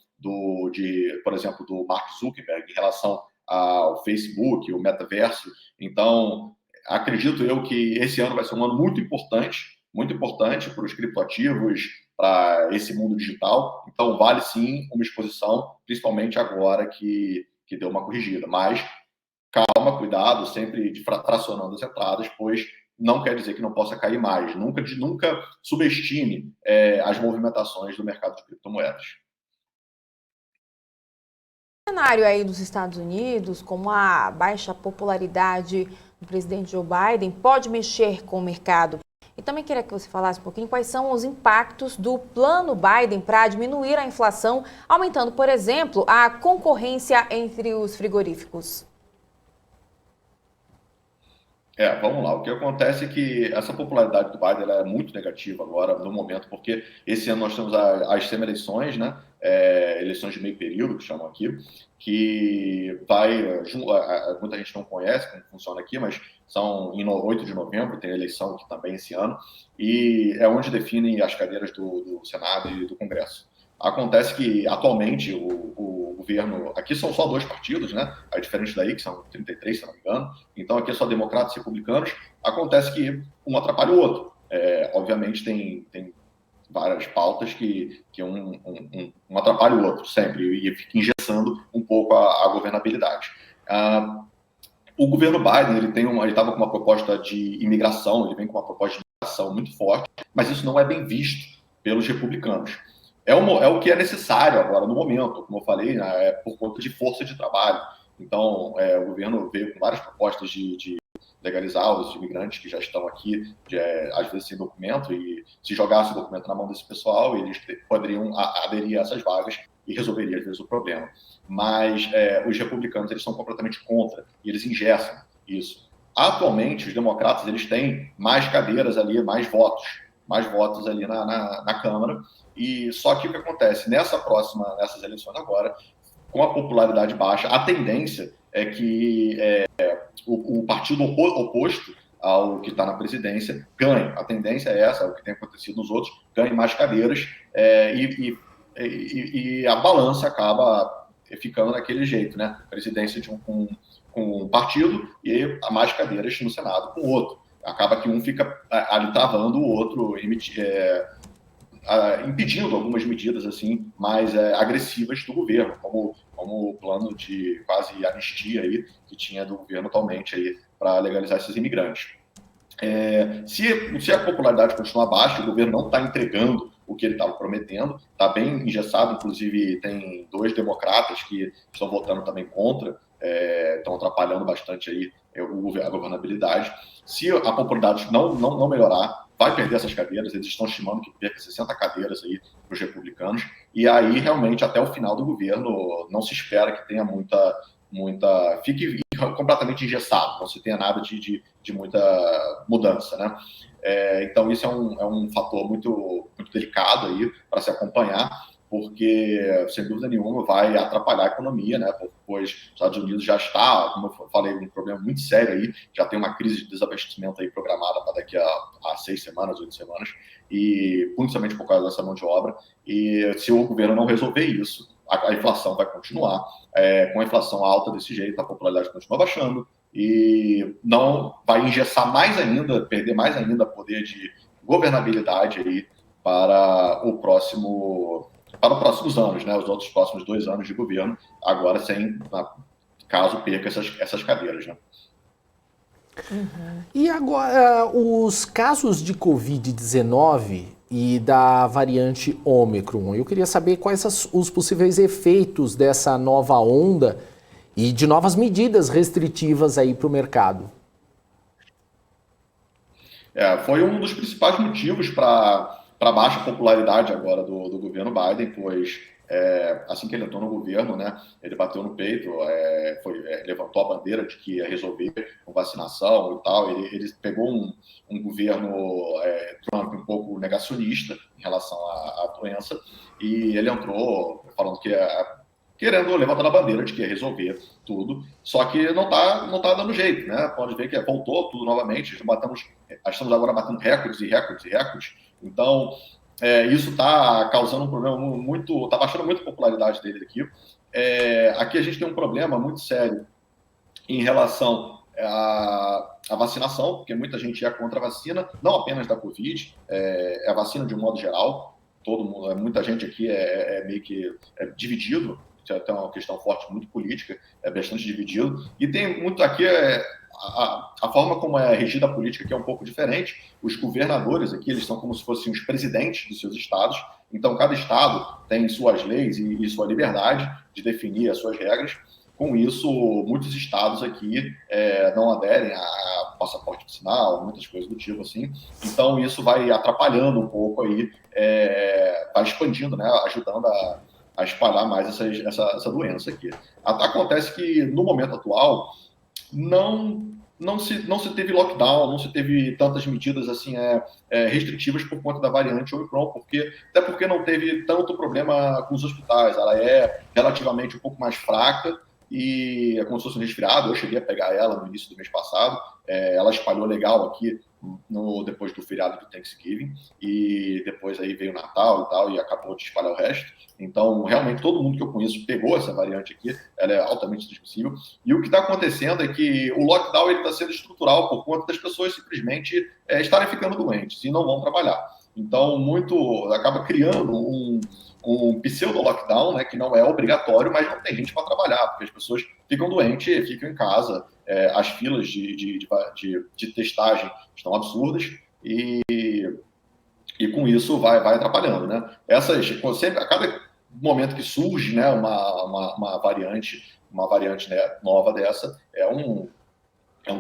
por exemplo, do Mark Zuckerberg em relação ao Facebook, o metaverso. Então, acredito eu que esse ano vai ser um ano muito importante para os criptoativos, para esse mundo digital. Então, vale sim uma exposição, principalmente agora que deu uma corrigida. Mas, calma, cuidado, sempre fracionando as entradas, pois não quer dizer que não possa cair mais. Nunca subestime as movimentações do mercado de criptomoedas. O cenário aí dos Estados Unidos, como a baixa popularidade do presidente Joe Biden, pode mexer com o mercado. E também queria que você falasse um pouquinho quais são os impactos do plano Biden para diminuir a inflação, aumentando, por exemplo, a concorrência entre os frigoríficos. Vamos lá. O que acontece é que essa popularidade do Biden ela é muito negativa agora, no momento, porque esse ano nós temos as semi-eleições, né? Eleições de meio período, que chamam aqui, que muita gente não conhece como funciona aqui, mas são em 8 de novembro, tem eleição aqui também esse ano, e é onde definem as cadeiras do Senado e do Congresso. Acontece que, atualmente, o governo... Aqui são só 2 partidos, né? É diferente daí, que são 33, se não me engano. Então, aqui é só democratas e republicanos. Acontece que um atrapalha o outro. Obviamente, tem várias pautas que um atrapalha o outro, sempre. E fica engessando um pouco a governabilidade. O governo Biden, ele estava com uma proposta de imigração, ele vem com uma proposta de imigração muito forte, mas isso não é bem visto pelos republicanos. É o que é necessário agora, no momento, como eu falei, por conta de força de trabalho. Então, o governo veio com várias propostas de legalizar os imigrantes que já estão aqui, às vezes sem documento, e se jogasse o documento na mão desse pessoal, eles poderiam aderir a essas vagas e resolveria, às vezes, o problema. Mas os republicanos eles são completamente contra, e eles engessam isso. Atualmente, os democratas eles têm mais cadeiras ali, mais votos ali na Câmara. E só que o que acontece? Nessas eleições agora, com a popularidade baixa, a tendência é que o partido oposto ao que está na presidência ganhe. A tendência é essa, é o que tem acontecido nos outros, ganhe mais cadeiras e a balança acaba ficando daquele jeito, né? Presidência com um partido e mais cadeiras no Senado com o outro. Acaba que um fica ali travando o outro, impedindo algumas medidas assim mais agressivas do governo, como o plano de quase anistia aí que tinha do governo atualmente aí para legalizar esses imigrantes. Se a popularidade continuar baixa, o governo não está entregando o que ele estava prometendo, está bem engessado, inclusive tem 2 democratas que estão votando também contra, estão atrapalhando bastante aí a governabilidade. Se a popularidade não melhorar, vai perder essas cadeiras, eles estão estimando que perca 60 cadeiras aí para os republicanos, e aí realmente até o final do governo não se espera que tenha fique completamente engessado, não se tenha nada de muita mudança, né? Então isso é um fator muito, muito delicado aí para se acompanhar, porque, sem dúvida nenhuma, vai atrapalhar a economia, né? Pois os Estados Unidos já está, como eu falei, um problema muito sério aí, já tem uma crise de desabastecimento aí programada para daqui a 6 semanas, 8 semanas, e principalmente por causa dessa mão de obra. E se o governo não resolver isso, a inflação vai continuar. Com a inflação alta desse jeito, a popularidade continua baixando e não vai engessar mais ainda, perder mais ainda poder de governabilidade aí para os próximos anos, né? Os outros próximos 2 anos de governo, agora caso perca essas cadeiras, né? Uhum. E agora, os casos de Covid-19 e da variante Ômicron, eu queria saber quais os possíveis efeitos dessa nova onda e de novas medidas restritivas aí para o mercado. Foi um dos principais motivos para baixa popularidade agora do governo Biden, pois assim que ele entrou no governo, né, ele bateu no peito, levantou a bandeira de que ia resolver com vacinação e tal. Ele pegou um governo Trump um pouco negacionista em relação à doença, e ele entrou falando que levantando a bandeira de que ia resolver tudo, só que não tá dando jeito, né? Pode ver que voltou tudo novamente, estamos agora batendo recordes e recordes e recordes. Então, isso está causando um problema está baixando muito a popularidade dele aqui. Aqui a gente tem um problema muito sério em relação à vacinação, porque muita gente é contra a vacina, não apenas da Covid, a vacina de um modo geral. Todo mundo, muita gente aqui meio que dividido. Tem uma questão forte, muito política, bastante dividido. E tem muito aqui, a forma como é regida a política aqui é um pouco diferente. Os governadores aqui, eles são como se fossem os presidentes dos seus estados. Então, cada estado tem suas leis e sua liberdade de definir as suas regras. Com isso, muitos estados aqui não aderem a passaporte vacinal, muitas coisas do tipo assim. Então, isso vai atrapalhando um pouco aí, vai expandindo, né, ajudando a espalhar mais essa doença aqui. Acontece que, no momento atual, não se teve lockdown, não se teve tantas medidas assim restritivas por conta da variante Omicron, até porque não teve tanto problema com os hospitais. Ela é relativamente um pouco mais fraca e é como se fosse um resfriado. Eu cheguei a pegar ela no início do mês passado. Ela espalhou legal aqui depois do feriado do Thanksgiving, e depois aí veio o Natal e tal, e acabou de espalhar o resto. Então, realmente, todo mundo que eu conheço pegou essa variante aqui, ela é altamente transmissível. E o que está acontecendo é que o lockdown está sendo estrutural por conta das pessoas simplesmente estarem ficando doentes e não vão trabalhar. Então, acaba criando um pseudo-lockdown, né, que não é obrigatório, mas não tem gente para trabalhar, porque as pessoas ficam doentes, ficam em casa. As filas de testagem estão absurdas e com isso vai atrapalhando, né? Sempre, a cada momento que surge, né, uma variante né, nova dessa, é um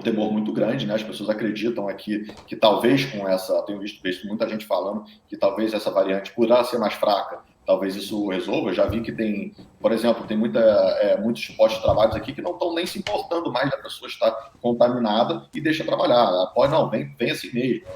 temor muito grande, né? As pessoas acreditam aqui que talvez com essa, tenho visto muita gente falando que talvez essa variante, por ela ser mais fraca, talvez isso resolva. Eu já vi que tem, por exemplo, tem muitos postos de trabalho aqui que não estão nem se importando mais da pessoa estar contaminada e deixa trabalhar. Pode não, vem assim mesmo.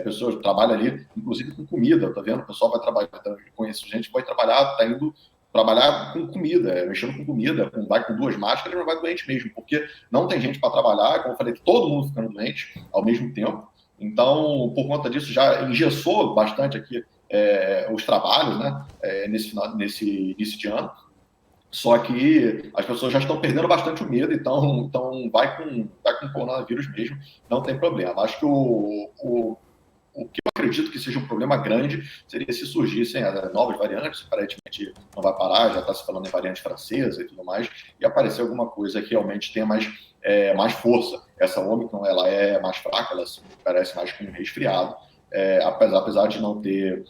Pessoas trabalham ali, inclusive com comida, tá vendo? O pessoal vai trabalhar, conheço gente que vai trabalhar, tá indo trabalhar com comida, mexendo com comida, vai com 2 máscaras, mas vai doente mesmo, porque não tem gente para trabalhar, como eu falei, todo mundo ficando doente ao mesmo tempo. Então, por conta disso, já engessou bastante aqui os trabalhos, né, nesse início de ano. Só que as pessoas já estão perdendo bastante o medo, então vai com coronavírus mesmo, não tem problema. Acho que o que eu acredito que seja um problema grande seria se surgissem novas variantes. Aparentemente não vai parar, já está se falando em variante francesa e tudo mais, e aparecer alguma coisa que realmente tenha mais força. Essa Omicron, ela é mais fraca, ela parece mais com um resfriado, apesar de não ter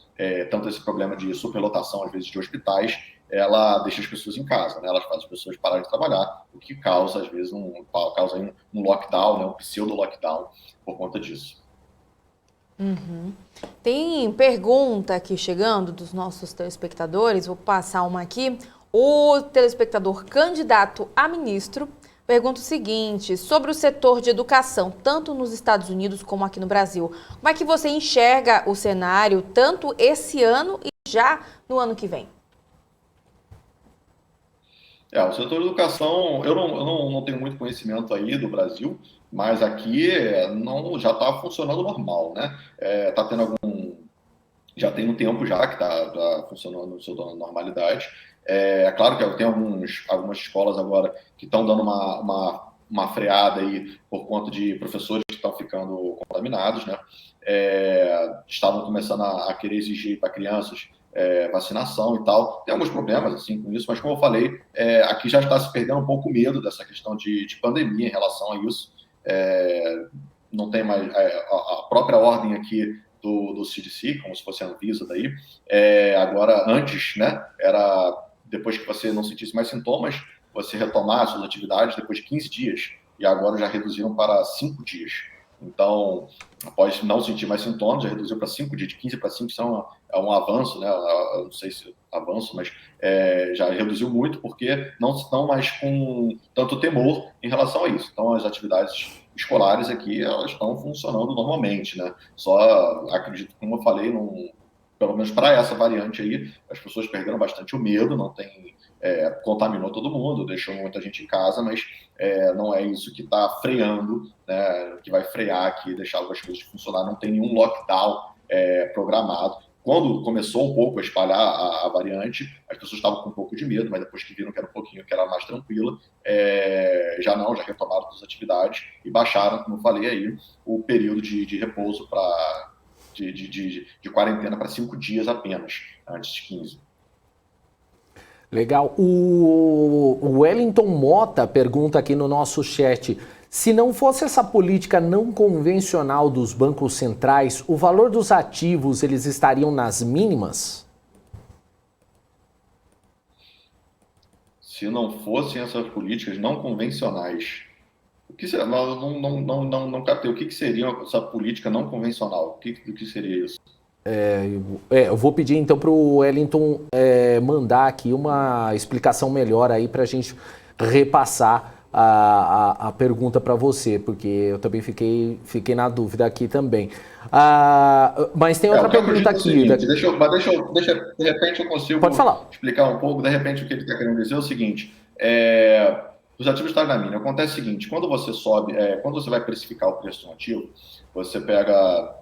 tanto esse problema de superlotação, às vezes, de hospitais. Ela deixa as pessoas em casa, né? Ela faz as pessoas pararem de trabalhar, o que causa, às vezes, um lockdown, né? Um pseudo-lockdown por conta disso. Uhum. Tem pergunta aqui chegando dos nossos telespectadores, vou passar uma aqui. O telespectador candidato a ministro pergunta o seguinte, sobre o setor de educação, tanto nos Estados Unidos como aqui no Brasil. Como é que você enxerga o cenário, tanto esse ano e já no ano que vem? O setor de educação, eu não tenho muito conhecimento aí do Brasil, mas aqui não, já está funcionando normal, né? Tá tendo já tem um tempo já que está funcionando no seu normalidade. Claro que tem algumas escolas agora que estão dando uma freada aí por conta de professores que estão ficando contaminados, né? Estavam começando a querer exigir para crianças vacinação e tal. Tem alguns problemas assim com isso, mas como eu falei, aqui já está se perdendo um pouco o medo dessa questão de pandemia em relação a isso. Não tem mais a própria ordem aqui do CDC, como se fosse a Anvisa daí. Agora, antes, né, era depois que você não sentisse mais sintomas, você retomar as suas atividades depois de 15 dias. E agora já reduziram para 5 dias. Então, após não sentir mais sintomas, já reduziu para 5 dias. De 15 para 5, isso é um avanço, né? Eu não sei se avanço, mas já reduziu muito, porque não estão mais com tanto temor em relação a isso. Então, as atividades escolares aqui, elas estão funcionando normalmente, né? Só acredito, como eu falei, pelo menos para essa variante aí, as pessoas perderam bastante o medo, não tem, contaminou todo mundo, deixou muita gente em casa, mas não é isso que está freando, né, que vai frear aqui, deixar as coisas funcionar, não tem nenhum lockdown programado. Quando começou um pouco a espalhar a variante, as pessoas estavam com um pouco de medo, mas depois que viram que era um pouquinho, que era mais tranquila, já retomaram as atividades e baixaram, como eu falei aí, o período de repouso de quarentena para 5 dias apenas, antes de 15. Legal. O Wellington Mota pergunta aqui no nosso chat: se não fosse essa política não convencional dos bancos centrais, o valor dos ativos eles estariam nas mínimas? Se não fossem essas políticas não convencionais, o que seria? Não captei. O que seria essa política não convencional? O que seria isso? Eu vou pedir então para o Wellington mandar aqui uma explicação melhor aí para a gente repassar a pergunta para você, porque eu também fiquei na dúvida aqui também. Mas tem outra pergunta aqui. Seguinte, de repente eu consigo Pode falar. explicar um pouco, de repente o que ele está querendo dizer é o seguinte: os ativos estão na mínima. Acontece o seguinte: quando você quando você vai precificar o preço de um ativo, você pega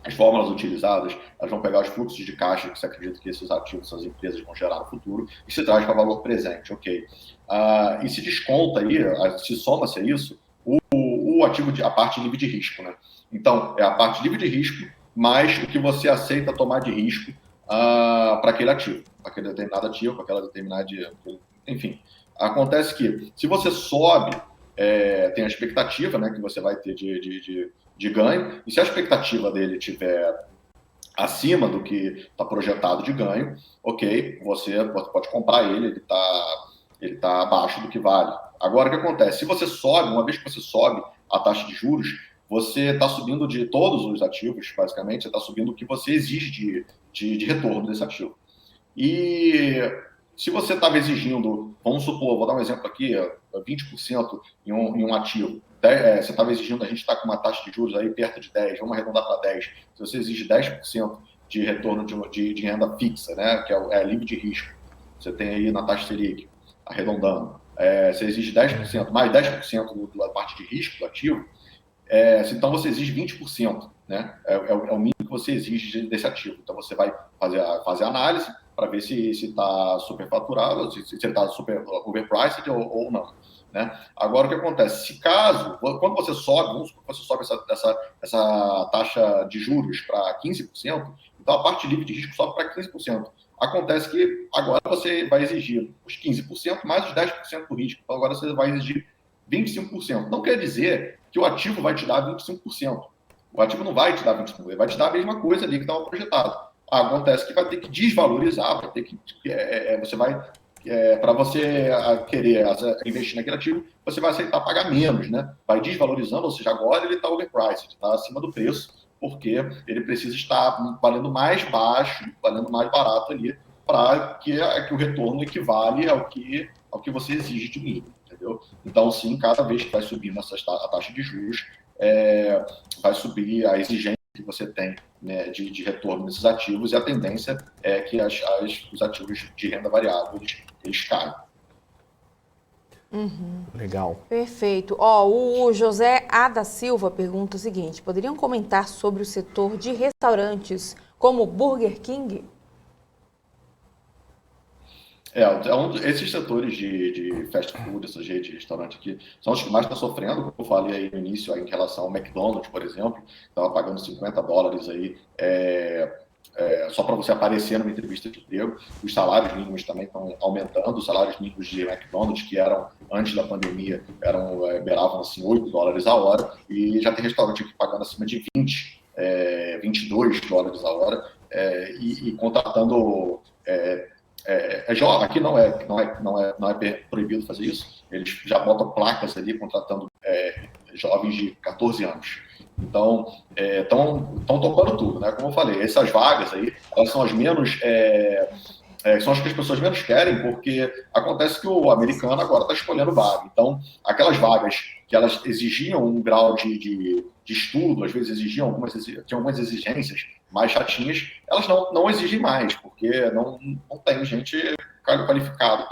as fórmulas utilizadas, elas vão pegar os fluxos de caixa que você acredita que esses ativos, essas empresas vão gerar no futuro, e se traz para valor presente, ok. E se desconta aí, se soma-se a isso, o ativo, a parte livre de risco, né? Então, é a parte livre de risco, mais o que você aceita tomar de risco para aquele ativo, para aquele determinado ativo, para aquela determinada... Enfim, acontece que, se você sobe, tem a expectativa, né, que você vai ter de ganho, e se a expectativa dele estiver acima do que está projetado de ganho, ok, você pode comprar ele está abaixo do que vale. Agora, o que acontece? Se você sobe, uma vez que você sobe a taxa de juros, você está subindo de todos os ativos, basicamente, você está subindo o que você exige de retorno desse ativo. E se você estava exigindo, vamos supor, vou dar um exemplo aqui, 20% em um ativo, você estava exigindo, a gente está com uma taxa de juros aí perto de 10, vamos arredondar para 10. Se você exige 10% de retorno de renda fixa, né, que é livre de risco, você tem aí na taxa Selic, arredondando, você exige 10%, mais 10% da parte de risco do ativo, então você exige 20%, né, é o mínimo que você exige desse ativo. Então você vai fazer a análise para ver se está superfaturado, se está super overpriced ou não. Né? Agora, o que acontece? Quando você sobe, vamos supor que você sobe essa taxa de juros para 15%, então a parte livre de risco sobe para 15%. Acontece que agora você vai exigir os 15% mais os 10% do risco. Então agora você vai exigir 25%. Não quer dizer que o ativo vai te dar 25%. O ativo não vai te dar 25%, ele vai te dar a mesma coisa ali que estava projetado. Acontece que vai ter que desvalorizar, vai ter que você vai para você querer investir naquele ativo, você vai aceitar pagar menos, né? Vai desvalorizando, ou seja, agora ele está overpriced, está acima do preço, porque ele precisa estar valendo mais baixo, valendo mais barato ali, para que o retorno equivale ao que você exige de mim, entendeu? Então, sim, cada vez que vai subindo a taxa de juros, vai subir a exigência que você tem, né, de retorno desses ativos, e a tendência é que os ativos de renda variável eles caiam. Legal. Perfeito. O José A. da Silva pergunta o seguinte: poderiam comentar sobre o setor de restaurantes como Burger King? Esses setores de fast food, essas redes de restaurante aqui, são os que mais estão sofrendo, como eu falei aí no início, aí, em relação ao McDonald's, por exemplo, estava pagando $50 aí, só para você aparecer numa entrevista de emprego. Os salários mínimos também estão aumentando, os salários mínimos de McDonald's, que eram, antes da pandemia, beiravam assim, $8 a hora, e já tem restaurante aqui pagando acima de $22 a hora, e contratando... aqui não é proibido fazer isso. Eles já botam placas ali contratando jovens de 14 anos. Então, estão tocando tudo, né? Como eu falei, essas vagas aí, elas são as menos... são as que as pessoas menos querem, porque acontece que o americano agora está escolhendo vaga. Então, aquelas vagas que elas exigiam um grau de estudo, às vezes tinham algumas exigências mais chatinhas, elas não exigem mais, porque não tem gente qualificada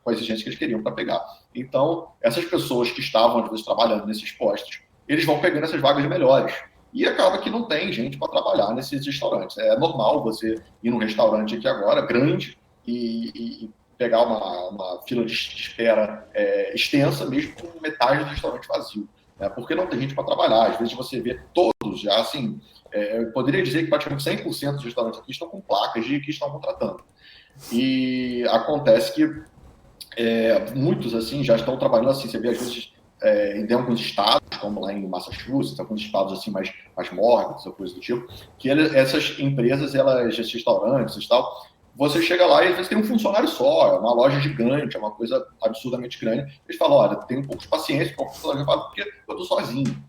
com a exigência que eles queriam para pegar. Então, essas pessoas que estavam, às vezes, trabalhando nesses postos, eles vão pegando essas vagas melhores. E acaba que não tem gente para trabalhar nesses restaurantes. É normal você ir num restaurante aqui agora, grande, e pegar uma fila de espera extensa, mesmo com metade do restaurante vazio, né? Porque não tem gente para trabalhar. Às vezes você vê todos já, assim, eu poderia dizer que praticamente 100% dos restaurantes aqui estão com placas de que estão contratando. E acontece que muitos, assim, já estão trabalhando, assim, você vê às vezes em alguns estados, como lá em Massachusetts, alguns estados assim mais mórbidos, ou coisa do tipo, que essas empresas, esses restaurantes e tal, você chega lá e às vezes tem um funcionário só, é uma loja gigante, é uma coisa absurdamente grande. Eles falam, olha, tem um pouco de paciência, porque eu estou sozinho.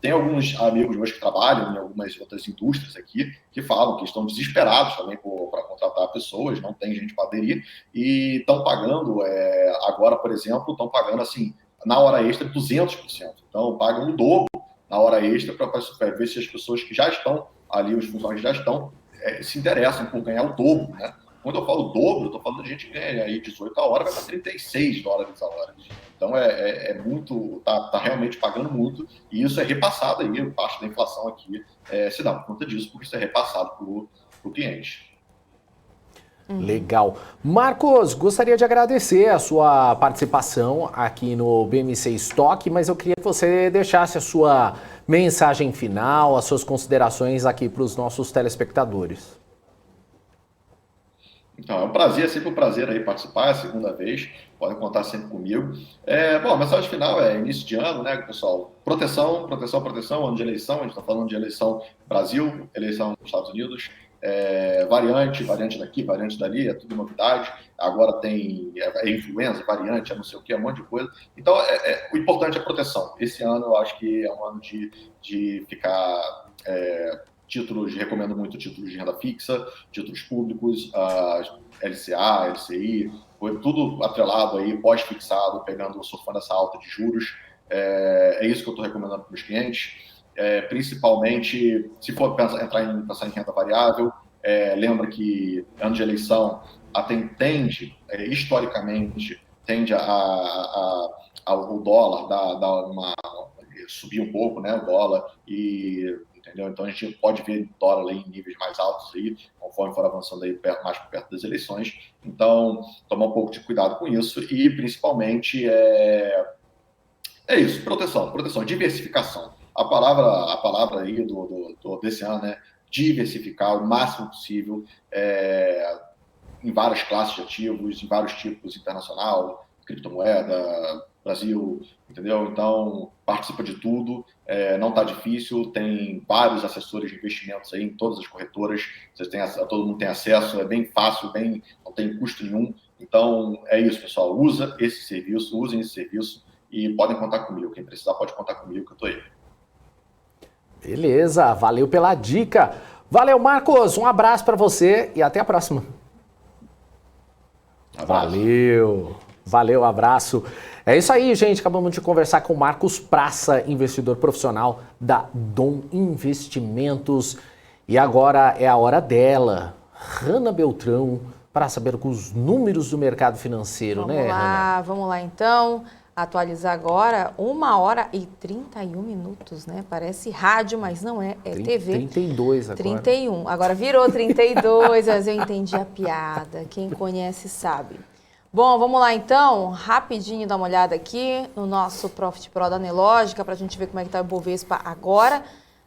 Tem alguns amigos meus que trabalham em algumas outras indústrias aqui que falam que estão desesperados também para contratar pessoas, não tem gente para aderir, e estão pagando, agora, por exemplo, estão pagando assim, na hora extra 200%. Então, pagam o dobro na hora extra para ver se as pessoas que já estão ali, os funcionários já estão, se interessam por ganhar o dobro, né? Quando eu falo dobro, eu estou falando de gente que ganha aí 18 a hora, vai para $36 a hora. Então, muito, tá realmente pagando muito, e isso é repassado aí, parte da inflação aqui se dá por conta disso, porque isso é repassado para o cliente. Legal. Marcos, gostaria de agradecer a sua participação aqui no BMC Stock, mas eu queria que você deixasse a sua mensagem final, as suas considerações aqui para os nossos telespectadores. Então, é sempre um prazer aí participar, é a segunda vez, podem contar sempre comigo. Bom, a mensagem final é início de ano, né, pessoal? Proteção, ano de eleição, a gente está falando de eleição Brasil, eleição nos Estados Unidos, variante daqui, variante dali, é tudo novidade. Agora tem influenza, variante, não sei o que, um monte de coisa. Então, o importante é a proteção. Esse ano eu acho que é um ano de ficar... recomendo muito títulos de renda fixa, títulos públicos, LCA, LCI, tudo atrelado aí, pós-fixado, surfando essa alta de juros. É isso que eu estou recomendando para os clientes. Principalmente, se for pensar em renda variável, lembra que ano de eleição historicamente, tende o dólar subir um pouco, né, o dólar, entendeu? Então a gente pode ver dólar aí em níveis mais altos aí, conforme for avançando aí mais perto das eleições. Então, tomar um pouco de cuidado com isso e principalmente isso, proteção, diversificação. A palavra aí desse ano é diversificar o máximo possível em várias classes de ativos, em vários tipos, internacional, criptomoeda, Brasil, entendeu? Então, participa de tudo, não está difícil, tem vários assessores de investimentos aí em todas as corretoras, todo mundo tem acesso, é bem fácil, não tem custo nenhum. Então, é isso, pessoal, usem esse serviço e podem contar comigo. Quem precisar pode contar comigo, que eu estou aí. Beleza, valeu pela dica. Valeu, Marcos, um abraço para você e até a próxima. Abraço. Valeu, abraço. É isso aí, gente. Acabamos de conversar com o Marcos Praça, investidor profissional da Dom Investimentos. E agora é a hora dela, Hanna Beltrão, para saber os números do mercado financeiro, né, Hanna? Vamos lá então. Atualizar agora, 1h31, né? Parece rádio, mas não é, é TV. 32 agora. 31, agora virou 32, mas eu entendi a piada, quem conhece sabe. Bom, vamos lá então, rapidinho dar uma olhada aqui no nosso Profit Pro da Anelógica, para a gente ver como é que tá o Bovespa agora.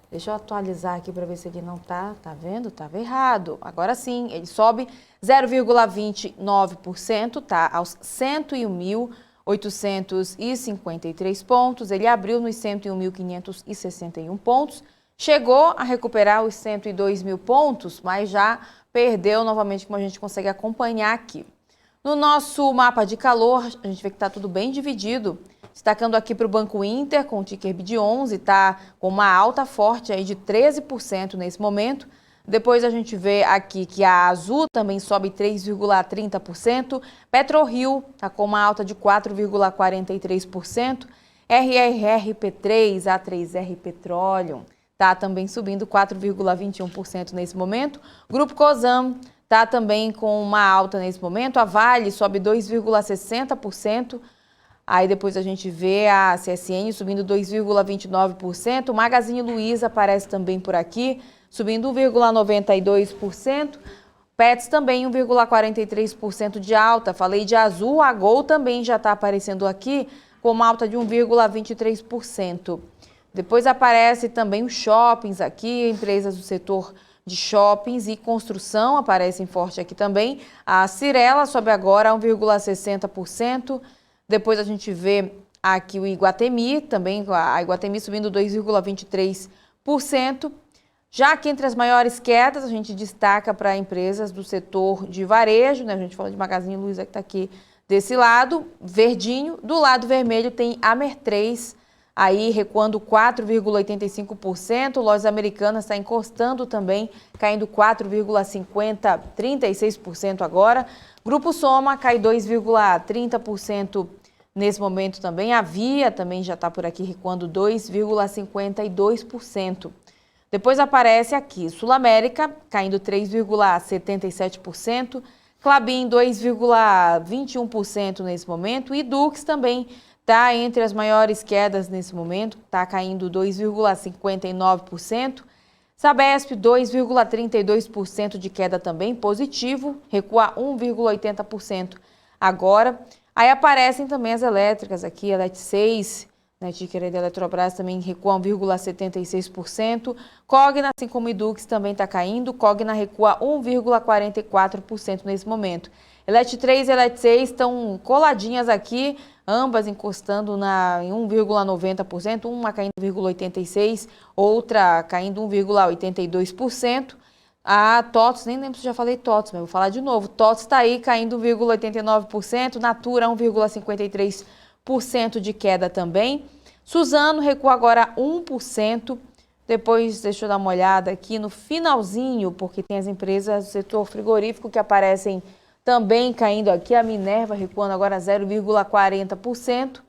Deixa eu atualizar aqui para ver se ele não tá vendo? Tava errado. Agora sim, ele sobe 0,29%, tá aos 101.853 pontos. Ele abriu nos 101.561 pontos, chegou a recuperar os 102 mil pontos, mas já perdeu novamente, como a gente consegue acompanhar aqui. No nosso mapa de calor, a gente vê que está tudo bem dividido. Destacando aqui para o Banco Inter, com o ticker de 11, está com uma alta forte aí de 13% nesse momento. Depois a gente vê aqui que a Azul também sobe 3,30%. PetroRio está com uma alta de 4,43%. RRRP3, A3R Petroleum, está também subindo 4,21% nesse momento. Grupo Cosan está também com uma alta nesse momento. A Vale sobe 2,60%. Aí depois a gente vê a CSN subindo 2,29%. Magazine Luiza aparece também por aqui, subindo 1,92%. Pets também 1,43% de alta. Falei de Azul, a Gol também já está aparecendo aqui com uma alta de 1,23%. Depois aparece também os shoppings aqui, empresas do setor de shoppings e construção aparecem forte aqui também. A Cyrela sobe agora 1,60%. Depois a gente vê aqui o Iguatemi, também a Iguatemi subindo 2,23%. Já que entre as maiores quedas, a gente destaca para empresas do setor de varejo, né? A gente fala de Magazine Luiza que está aqui desse lado, verdinho. Do lado vermelho tem a Mer3, aí recuando 4,85%. Lojas Americanas está encostando também, caindo 4,36% agora. Grupo Soma cai 2,30% nesse momento também. A Via também já está por aqui recuando 2,52%. Depois aparece aqui Sul América caindo 3,77%. Klabin 2,21% nesse momento. E Dux também está entre as maiores quedas nesse momento, está caindo 2,59%. Sabesp 2,32% de queda também, positivo, recua 1,80% agora. Aí aparecem também as elétricas aqui, Elet6, né, ticker da Eletrobras também recua 1,76%. Cogna, assim como Edux, também está caindo. Cogna recua 1,44% nesse momento. Elet3 e Elet6 estão coladinhas aqui, ambas encostando em 1,90%, uma caindo 1,86%, outra caindo 1,82%. A TOTS, nem lembro se já falei TOTS, mas vou falar de novo. TOTS está aí caindo 1,89%, Natura 1,53% de queda também. Suzano recua agora 1%. Depois, deixa eu dar uma olhada aqui no finalzinho, porque tem as empresas do setor frigorífico que aparecem também caindo aqui. A Minerva recuando agora 0,40%.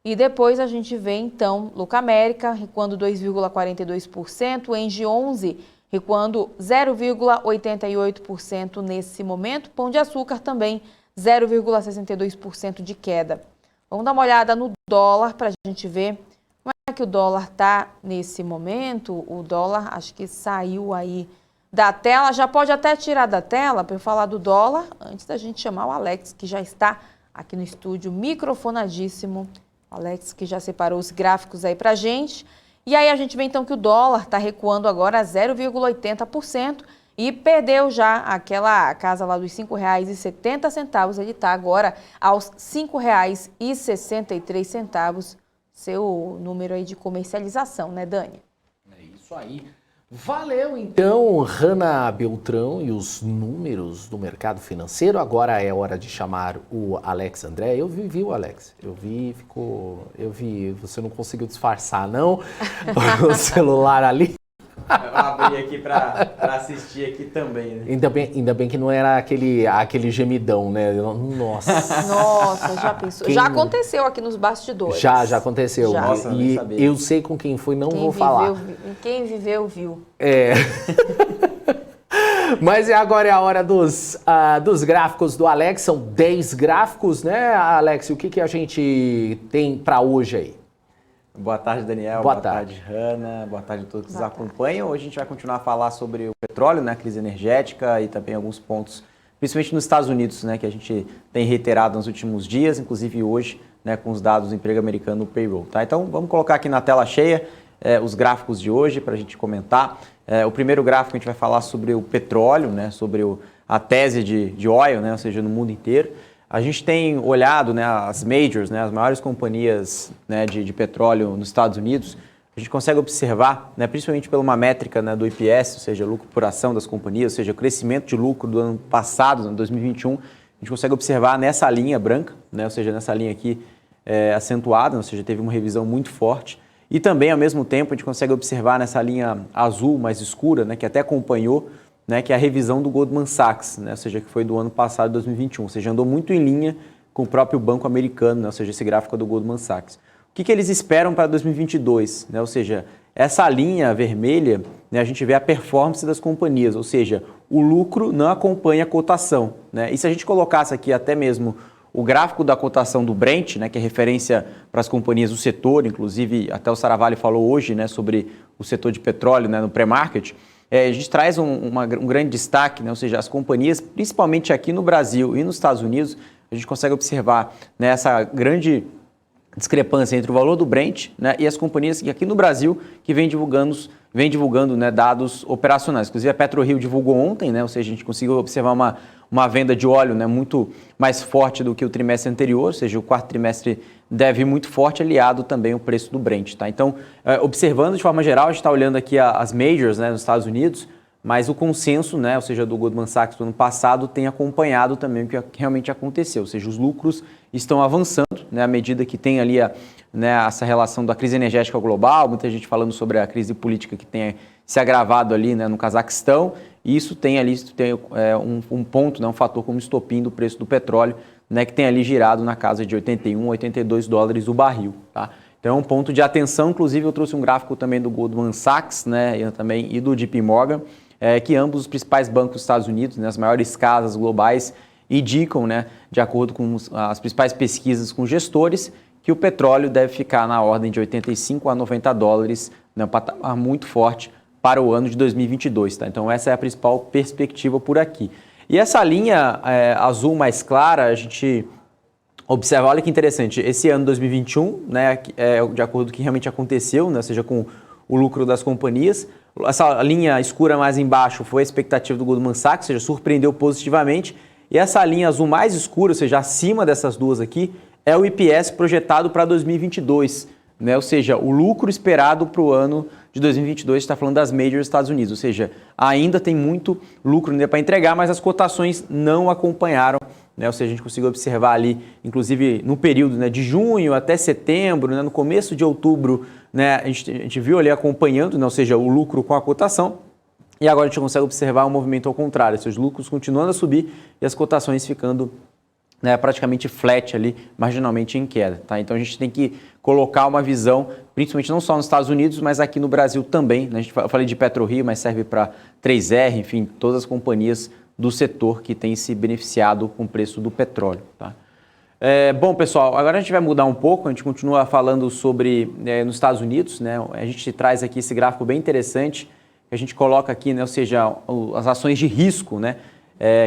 E depois a gente vê, então, Locamérica recuando 2,42%. Engie 11 recuando 0,88% nesse momento. Pão de Açúcar também 0,62% de queda. Vamos dar uma olhada no dólar para a gente ver como é que o dólar está nesse momento. O dólar acho que saiu aí da tela. Já pode até tirar da tela para eu falar do dólar antes da gente chamar o Alex, que já está aqui no estúdio microfonadíssimo. O Alex que já separou os gráficos aí para a gente. E aí a gente vê então que o dólar está recuando agora 0,80% e perdeu já aquela casa lá dos R$ 5,70. Ele está agora aos R$ 5,63. Seu número aí de comercialização, né, Dani? É isso aí. Valeu, então, Hanna Beltrão e os números do mercado financeiro. Agora é hora de chamar o Alex André. Eu vi o Alex. Eu vi, você não conseguiu disfarçar, não? O celular ali. Eu abri aqui para assistir aqui também, né? Ainda bem que não era aquele gemidão, né? Nossa. Nossa, já pensou? Já aconteceu aqui nos bastidores. Já aconteceu. Já. Nossa, e eu sei com quem foi, não vou falar. Quem viveu, viu. É. Mas agora é a hora dos gráficos do Alex, são 10 gráficos, né, Alex? O que a gente tem para hoje aí? Boa tarde, Daniel. Boa tarde, Hanna. Boa tarde a todos que nos acompanham. Hoje a gente vai continuar a falar sobre o petróleo, né, a crise energética e também alguns pontos, principalmente nos Estados Unidos, né, que a gente tem reiterado nos últimos dias, inclusive hoje, né, com os dados do emprego americano no payroll. Tá? Então vamos colocar aqui na tela cheia os gráficos de hoje para a gente comentar. O primeiro gráfico a gente vai falar sobre o petróleo, né, sobre a tese de oil, né, ou seja, no mundo inteiro. A gente tem olhado, né, as majors, né, as maiores companhias, né, de petróleo nos Estados Unidos. A gente consegue observar, né, principalmente por uma métrica, né, do IPS, ou seja, lucro por ação das companhias, ou seja, o crescimento de lucro do ano passado, em 2021, a gente consegue observar nessa linha branca, né, ou seja, nessa linha aqui acentuada, ou seja, teve uma revisão muito forte. E também, ao mesmo tempo, a gente consegue observar nessa linha azul mais escura, né, que até acompanhou, né, que é a revisão do Goldman Sachs, né, ou seja, que foi do ano passado, 2021, ou seja, andou muito em linha com o próprio banco americano, né, ou seja, esse gráfico é do Goldman Sachs. O que eles esperam para 2022? Né, ou seja, essa linha vermelha, né, a gente vê a performance das companhias, ou seja, o lucro não acompanha a cotação. Né, e se a gente colocasse aqui até mesmo o gráfico da cotação do Brent, né, que é referência para as companhias do setor, inclusive até o Saravalli falou hoje, né, sobre o setor de petróleo, né, no pré-market, a gente traz um grande destaque, né? Ou seja, as companhias, principalmente aqui no Brasil e nos Estados Unidos, a gente consegue observar, né, essa grande discrepância entre o valor do Brent, né, e as companhias que aqui no Brasil que vem divulgando, né, dados operacionais. Inclusive a PetroRio divulgou ontem, né, ou seja, a gente conseguiu observar uma venda de óleo, né, muito mais forte do que o trimestre anterior, ou seja, o quarto trimestre deve ir muito forte, aliado também ao preço do Brent. Tá? Então, observando de forma geral, a gente está olhando aqui as majors, né, nos Estados Unidos, mas o consenso, né, ou seja, do Goldman Sachs do ano passado, tem acompanhado também o que realmente aconteceu, ou seja, os lucros estão avançando, né, à medida que tem ali né, essa relação da crise energética global, muita gente falando sobre a crise política que tem se agravado ali, né, no Cazaquistão, e isso tem ali um ponto, né, um fator como estopim do preço do petróleo, né, que tem ali girado na casa de 81, 82 dólares o barril. Tá? Então é um ponto de atenção, inclusive eu trouxe um gráfico também do Goldman Sachs, né, e do JP Morgan, que ambos os principais bancos dos Estados Unidos, né, as maiores casas globais, indicam, né, de acordo com as principais pesquisas com gestores, que o petróleo deve ficar na ordem de 85 a 90 dólares, né, um patamar muito forte para o ano de 2022. Tá? Então essa é a principal perspectiva por aqui. E essa linha azul mais clara, a gente observa, olha que interessante, esse ano 2021, né, de acordo com o que realmente aconteceu, né, ou seja, com o lucro das companhias, essa linha escura mais embaixo foi a expectativa do Goldman Sachs, ou seja, surpreendeu positivamente, e essa linha azul mais escura, ou seja, acima dessas duas aqui, é o IPS projetado para 2022, né, ou seja, o lucro esperado para o ano de 2022, está falando das majors dos Estados Unidos, ou seja, ainda tem muito lucro para entregar, mas as cotações não acompanharam, né? Ou seja, a gente conseguiu observar ali, inclusive no período, né, de junho até setembro, né, no começo de outubro, né, a gente viu ali acompanhando, né, ou seja, o lucro com a cotação, e agora a gente consegue observar um movimento ao contrário, ou seja, os lucros continuando a subir e as cotações ficando, né, praticamente flat ali, marginalmente em queda. Tá? Então a gente tem que colocar uma visão, principalmente não só nos Estados Unidos, mas aqui no Brasil também. Né? Eu falei de PetroRio, mas serve para 3R, enfim, todas as companhias do setor que têm se beneficiado com o preço do petróleo. Tá? Bom, pessoal, agora a gente vai mudar um pouco, a gente continua falando sobre nos Estados Unidos, né? A gente traz aqui esse gráfico bem interessante, que a gente coloca aqui, né? Ou seja, as ações de risco, né?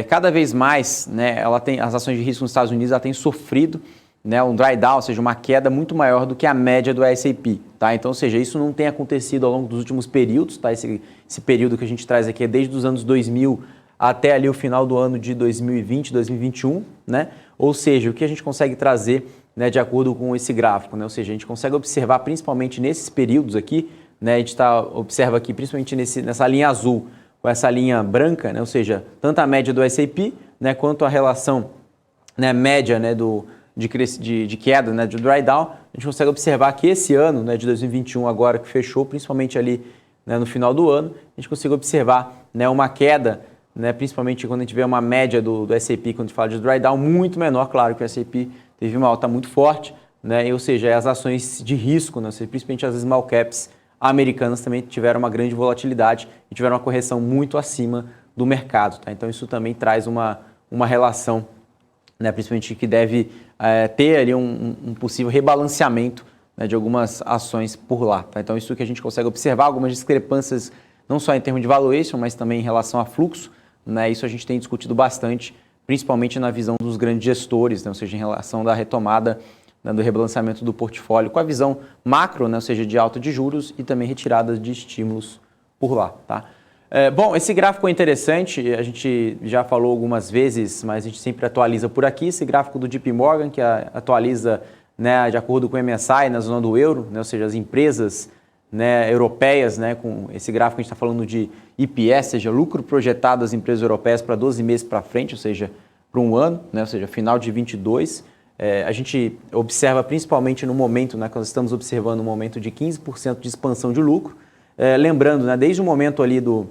Cada vez mais, né, as ações de risco nos Estados Unidos ela tem sofrido, né, um drawdown, ou seja, uma queda muito maior do que a média do S&P. Tá? Então, ou seja, isso não tem acontecido ao longo dos últimos períodos. Tá? Esse período que a gente traz aqui é desde os anos 2000 até ali o final do ano de 2020, 2021. Né? Ou seja, o que a gente consegue trazer, né, de acordo com esse gráfico? Né? Ou seja, a gente consegue observar principalmente nesses períodos aqui, né, a gente observa aqui principalmente nessa linha azul, com essa linha branca, né, ou seja, tanto a média do S&P, né, quanto a relação, né, média, né, de queda, né, de drawdown, a gente consegue observar que esse ano, né, de 2021 agora que fechou, principalmente ali, né, no final do ano, a gente consegue observar, né, uma queda, né, principalmente quando a gente vê uma média do S&P, quando a gente fala de drawdown, muito menor, claro que o S&P teve uma alta muito forte, né, ou seja, as ações de risco, né, principalmente as small caps americanas também tiveram uma grande volatilidade e tiveram uma correção muito acima do mercado. Tá? Então isso também traz uma relação, né, principalmente que deve ter ali um possível rebalanceamento, né, de algumas ações por lá. Tá? Então isso que a gente consegue observar, algumas discrepâncias não só em termos de valuation, mas também em relação a fluxo, né? Isso a gente tem discutido bastante, principalmente na visão dos grandes gestores, né? Ou seja, em relação da retomada, né, do rebalanceamento do portfólio, com a visão macro, né? Ou seja, de alta de juros e também retirada de estímulos por lá. Tá? Bom, esse gráfico é interessante, a gente já falou algumas vezes, mas a gente sempre atualiza por aqui, esse gráfico do JP Morgan, que atualiza, né, de acordo com o MSCI na zona do euro, né? Ou seja, as empresas, né, europeias, né, com esse gráfico a gente está falando de EPS, seja, lucro projetado das empresas europeias para 12 meses para frente, ou seja, para um ano, né, ou seja, final de 22. A gente observa principalmente no momento, né, que nós estamos observando um momento de 15% de expansão de lucro. Lembrando, né, desde o momento ali do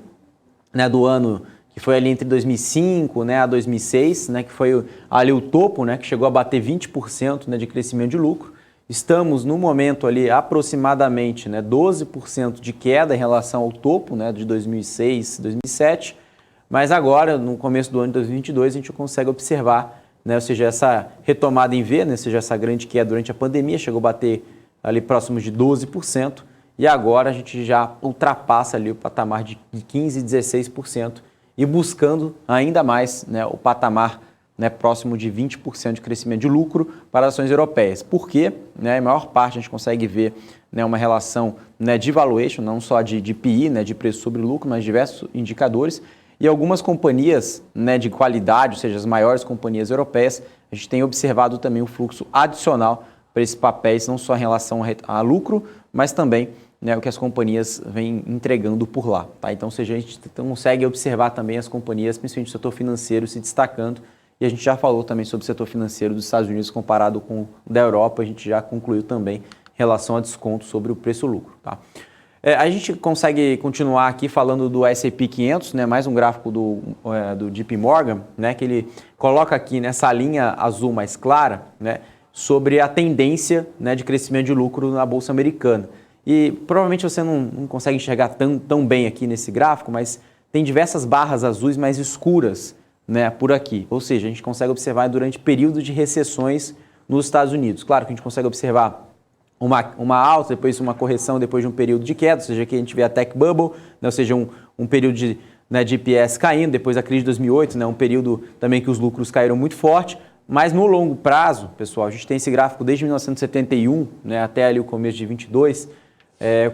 ano que foi ali entre 2005, né, a 2006, né, que foi ali o topo, né, que chegou a bater 20%, né, de crescimento de lucro. Estamos no momento ali aproximadamente, né, 12% de queda em relação ao topo, né, de 2006, 2007, mas agora, no começo do ano de 2022, a gente consegue observar, né, ou seja, essa retomada em V, né, ou seja, essa grande queda durante a pandemia, chegou a bater ali próximo de 12%, e agora a gente já ultrapassa ali o patamar de 15%, 16%, e buscando ainda mais, né, o patamar, né, próximo de 20% de crescimento de lucro para as ações europeias. Por quê? Né, a maior parte a gente consegue ver, né, uma relação, né, de valuation, não só de PI, né, de preço sobre lucro, mas diversos indicadores. E algumas companhias, né, de qualidade, ou seja, as maiores companhias europeias, a gente tem observado também um fluxo adicional para esses papéis, não só em relação a lucro, mas também, né, o que as companhias vêm entregando por lá. Tá? Então, ou seja, a gente consegue observar também as companhias, principalmente o setor financeiro, se destacando. E a gente já falou também sobre o setor financeiro dos Estados Unidos comparado com o da Europa, a gente já concluiu também em relação a desconto sobre o preço-lucro. Tá? A gente consegue continuar aqui falando do S&P 500, né, mais um gráfico do JP Morgan, né, que ele coloca aqui nessa linha azul mais clara, né, sobre a tendência, né, de crescimento de lucro na Bolsa Americana. E provavelmente você não consegue enxergar tão bem aqui nesse gráfico, mas tem diversas barras azuis mais escuras, né, por aqui. Ou seja, a gente consegue observar durante períodos de recessões nos Estados Unidos. Claro que a gente consegue observar uma alta, depois uma correção, depois de um período de queda, ou seja, aqui a gente vê a Tech Bubble, né, ou seja, um período de, né, de IPS caindo, depois a crise de 2008, né, um período também que os lucros caíram muito forte, mas no longo prazo, pessoal, a gente tem esse gráfico desde 1971, né, até ali o começo de 22,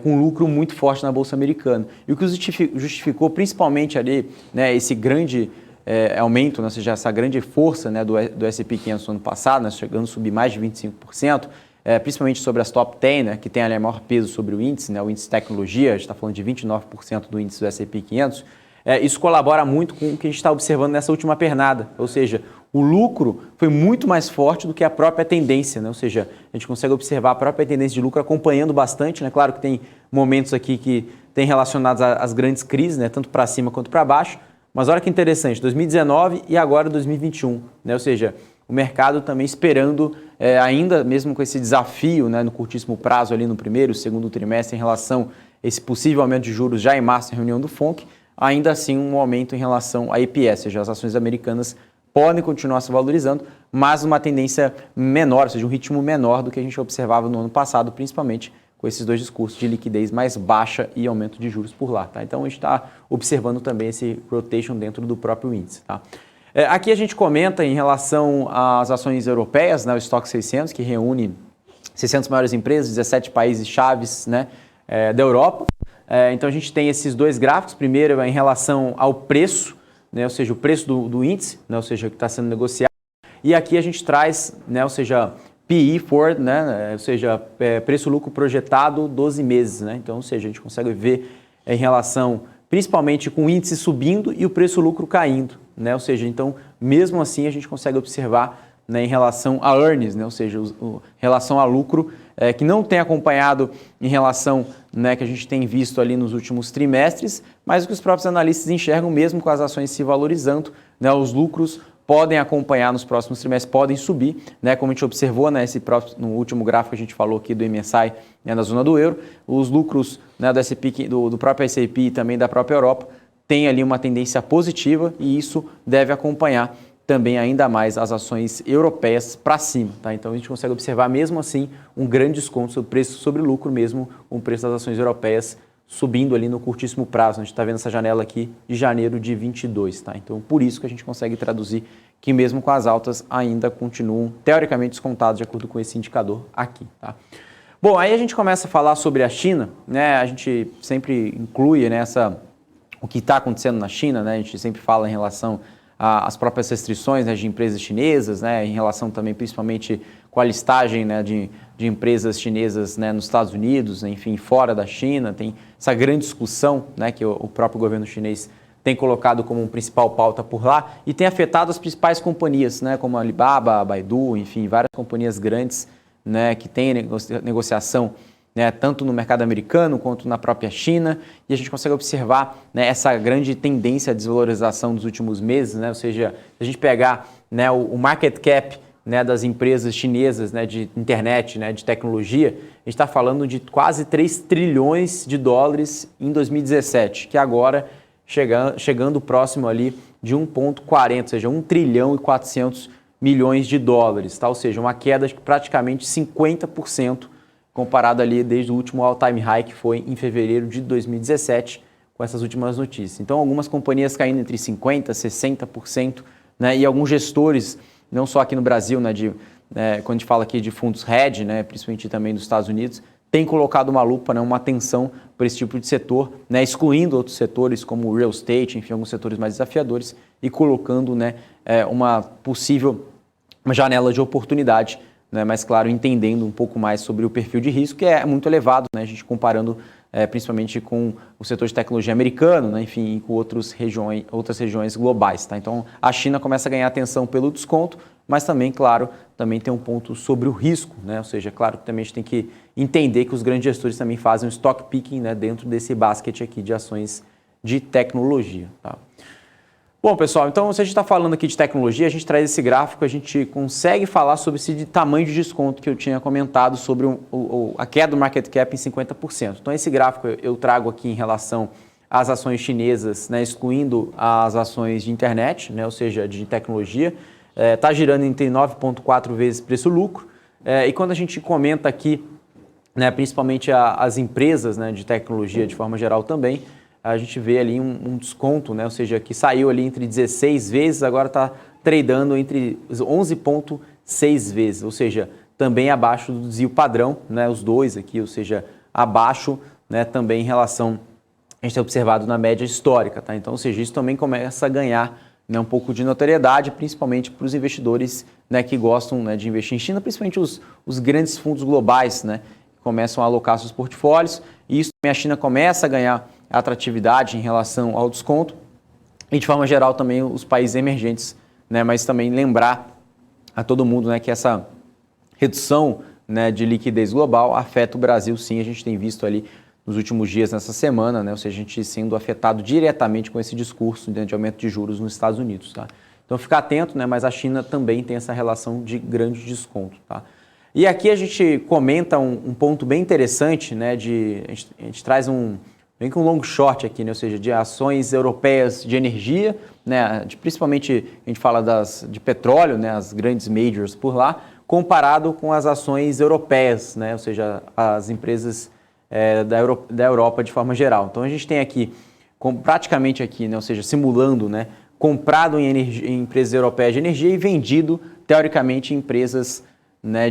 com um lucro muito forte na Bolsa Americana. E o que justificou principalmente ali, né, esse grande aumento, né, ou seja, essa grande força, né, do S&P 500 no ano passado, né, chegando a subir mais de 25%, principalmente sobre as top 10, né, que tem ali maior peso sobre o índice, né, o índice de tecnologia, a gente está falando de 29% do índice do S&P 500, isso colabora muito com o que a gente está observando nessa última pernada, ou seja, o lucro foi muito mais forte do que a própria tendência, né? Ou seja, a gente consegue observar a própria tendência de lucro acompanhando bastante, né? Claro que tem momentos aqui que tem relacionados às grandes crises, né? Tanto para cima quanto para baixo, mas olha que interessante, 2019 e agora 2021, né? Ou seja, o mercado também esperando, ainda mesmo com esse desafio, né, no curtíssimo prazo ali no primeiro, segundo trimestre em relação a esse possível aumento de juros já em março, na reunião do FONC, ainda assim um aumento em relação à EPS, ou seja, as ações americanas podem continuar se valorizando, mas uma tendência menor, ou seja, um ritmo menor do que a gente observava no ano passado, principalmente com esses dois discursos de liquidez mais baixa e aumento de juros por lá. Tá? Então a gente está observando também esse rotation dentro do próprio índice. Tá? Aqui a gente comenta em relação às ações europeias, né, o Stock 600, que reúne 600 maiores empresas, 17 países chaves, né, da Europa. Então a gente tem esses dois gráficos, primeiro em relação ao preço, né, ou seja, o preço do índice, né, ou seja, que está sendo negociado, e aqui a gente traz, né, ou seja, PE forward, né, ou seja, preço-lucro projetado 12 meses, né, então, ou seja, a gente consegue ver em relação, principalmente com o índice subindo e o preço-lucro caindo, né, ou seja, então, mesmo assim a gente consegue observar, né, em relação a earnings, né, ou seja, em relação a lucro, que não tem acompanhado em relação, né, que a gente tem visto ali nos últimos trimestres, mas o que os próprios analistas enxergam mesmo com as ações se valorizando, né, os lucros podem acompanhar nos próximos trimestres, podem subir, né, como a gente observou, né, no último gráfico que a gente falou aqui do MSCI, né, na zona do euro, os lucros, né, do próprio S&P e também da própria Europa tem ali uma tendência positiva e isso deve acompanhar também ainda mais as ações europeias para cima, tá? Então a gente consegue observar mesmo assim um grande desconto sobre preço sobre lucro, mesmo com o preço das ações europeias subindo ali no curtíssimo prazo. A gente está vendo essa janela aqui de janeiro de 22, tá? Então por isso que a gente consegue traduzir que mesmo com as altas ainda continuam teoricamente descontados de acordo com esse indicador aqui, tá? Bom, aí a gente começa a falar sobre a China, né? A gente sempre inclui o que está acontecendo na China, né? A gente sempre fala em relação às próprias restrições, né, de empresas chinesas, né, em relação também principalmente com a listagem, né, de empresas chinesas, né, nos Estados Unidos, né, enfim, fora da China. Tem essa grande discussão, né, que o próprio governo chinês tem colocado como principal pauta por lá e tem afetado as principais companhias, né, como a Alibaba, a Baidu, enfim, várias companhias grandes, né, que têm negociação, né, tanto no mercado americano quanto na própria China, e a gente consegue observar, né, essa grande tendência à desvalorização dos últimos meses, né, ou seja, se a gente pegar, né, o market cap, né, das empresas chinesas, né, de internet, né, de tecnologia, a gente está falando de quase 3 trilhões de dólares em 2017, que agora chegando próximo ali de 1,40, ou seja, 1 trilhão e 400 milhões de dólares, tá? Ou seja, uma queda de praticamente 50%, comparado ali desde o último all-time high, que foi em fevereiro de 2017, com essas últimas notícias. Então, algumas companhias caindo entre 50% e 60%, né, e alguns gestores, não só aqui no Brasil, né, quando a gente fala aqui de fundos hedge, né, principalmente também dos Estados Unidos, tem colocado uma lupa, né, uma atenção para esse tipo de setor, né, excluindo outros setores como o real estate, enfim, alguns setores mais desafiadores, e colocando, né, uma possível janela de oportunidade, né, mas, claro, entendendo um pouco mais sobre o perfil de risco, que é muito elevado, né, a gente comparando principalmente com o setor de tecnologia americano, né, enfim, e com outras regiões globais. Tá? Então, a China começa a ganhar atenção pelo desconto, mas também, claro, também tem um ponto sobre o risco, né? Ou seja, claro que também a gente tem que entender que os grandes gestores também fazem um stock picking, né, dentro desse basket aqui de ações de tecnologia. Tá? Bom, pessoal, então se a gente está falando aqui de tecnologia, a gente traz esse gráfico, a gente consegue falar sobre esse tamanho de desconto que eu tinha comentado sobre a queda do market cap em 50%. Então esse gráfico eu trago aqui em relação às ações chinesas, né, excluindo as ações de internet, né, ou seja, de tecnologia, está girando entre 9,4 vezes preço-lucro. E quando a gente comenta aqui, né, principalmente as empresas, né, de tecnologia de forma geral também, a gente vê ali um desconto, né? Ou seja, que saiu ali entre 16 vezes, agora está tradando entre 11,6 vezes, ou seja, também abaixo do desvio padrão, né? Os dois aqui, ou seja, abaixo, né, também em relação, a gente tem observado na média histórica, tá? Então, ou seja, isso também começa a ganhar, né, um pouco de notoriedade, principalmente para os investidores, né, que gostam, né, de investir em China, principalmente os grandes fundos globais, né, que começam a alocar seus portfólios, e isso também a China começa a ganhar atratividade em relação ao desconto e, de forma geral, também os países emergentes, né? Mas também lembrar a todo mundo, né, que essa redução, né, de liquidez global afeta o Brasil, sim. A gente tem visto ali nos últimos dias, nessa semana, né? Ou seja, a gente sendo afetado diretamente com esse discurso de aumento de juros nos Estados Unidos. Tá? Então, ficar atento, né? Mas a China também tem essa relação de grande desconto. Tá? E aqui a gente comenta um ponto bem interessante, né? A gente traz vem com um long short aqui, né? Ou seja, de ações europeias de energia, né? Principalmente a gente fala de petróleo, né? As grandes majors por lá, comparado com as ações europeias, né? Ou seja, as empresas da Europa de forma geral. Então a gente tem aqui, praticamente aqui, né? Ou seja, simulando, né? Comprado em empresas europeias de energia e vendido, teoricamente, em empresas, né,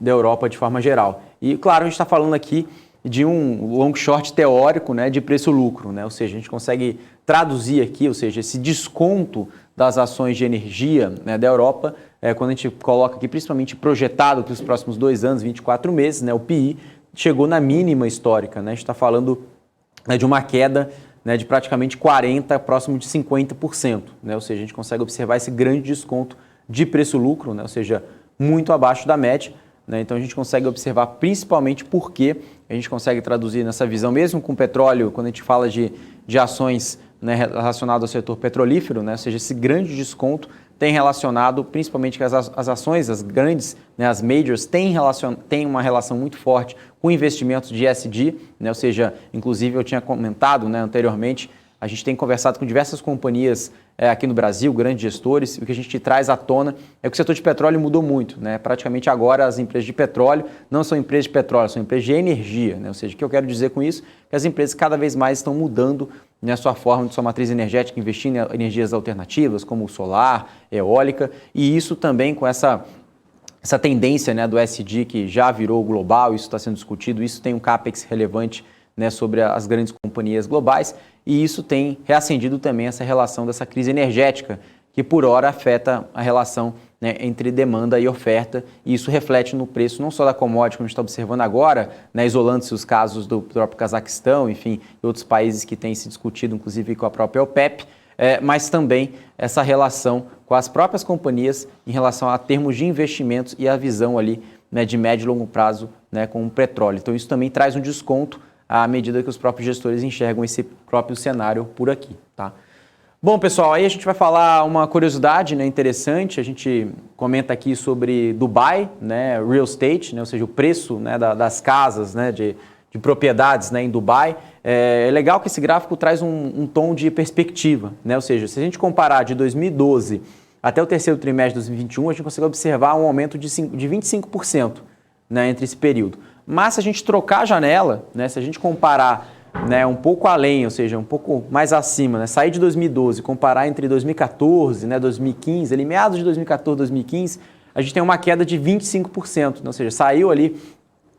da Europa de forma geral. E, claro, a gente está falando aqui de um long short teórico, né, de preço-lucro, né? Ou seja, a gente consegue traduzir aqui, ou seja, esse desconto das ações de energia, né, da Europa, quando a gente coloca aqui, principalmente projetado para os próximos 2 anos, 24 meses, né, o PI chegou na mínima histórica, né? A gente está falando, né, de uma queda, né, de praticamente 40%, próximo de 50%, né? Ou seja, a gente consegue observar esse grande desconto de preço-lucro, né? Ou seja, muito abaixo da média. Então a gente consegue observar principalmente porque a gente consegue traduzir nessa visão, mesmo com petróleo, quando a gente fala de ações, né, relacionadas ao setor petrolífero, né, ou seja, esse grande desconto tem relacionado principalmente que as ações, as grandes, né, as majors, têm uma relação muito forte com investimentos de ESG, né, ou seja, inclusive eu tinha comentado, né, anteriormente A gente tem conversado com diversas companhias aqui no Brasil, grandes gestores, e o que a gente traz à tona é que o setor de petróleo mudou muito, né? Praticamente agora as empresas de petróleo não são empresas de petróleo, são empresas de energia, né? Ou seja, o que eu quero dizer com isso? Que as empresas cada vez mais estão mudando, né, sua forma de sua matriz energética, investindo em energias alternativas, como solar, eólica, e isso também com essa tendência, né, do ESG que já virou global, isso está sendo discutido, isso tem um CAPEX relevante, né, sobre as grandes companhias globais, e isso tem reacendido também essa relação dessa crise energética, que por hora afeta a relação, né, entre demanda e oferta, e isso reflete no preço não só da commodity, como a gente está observando agora, né, isolando-se os casos do próprio Cazaquistão, enfim, e outros países que têm se discutido, inclusive com a própria OPEP, mas também essa relação com as próprias companhias em relação a termos de investimentos e a visão ali, né, de médio e longo prazo, né, com o petróleo. Então isso também traz um desconto à medida que os próprios gestores enxergam esse próprio cenário por aqui, tá? Bom, pessoal, aí a gente vai falar uma curiosidade, né, interessante. A gente comenta aqui sobre Dubai, né, real estate, né, ou seja, o preço, né, das casas, né, de propriedades, né, em Dubai. É legal que esse gráfico traz um tom de perspectiva, né, ou seja, se a gente comparar de 2012 até o terceiro trimestre de 2021, a gente consegue observar um aumento de 25%, né, entre esse período. Mas se a gente trocar a janela, né, se a gente comparar, né, um pouco além, ou seja, um pouco mais acima, né, sair de 2012 e comparar entre 2014, né, 2015, ali meados de 2014 e 2015, a gente tem uma queda de 25%, né, ou seja, saiu ali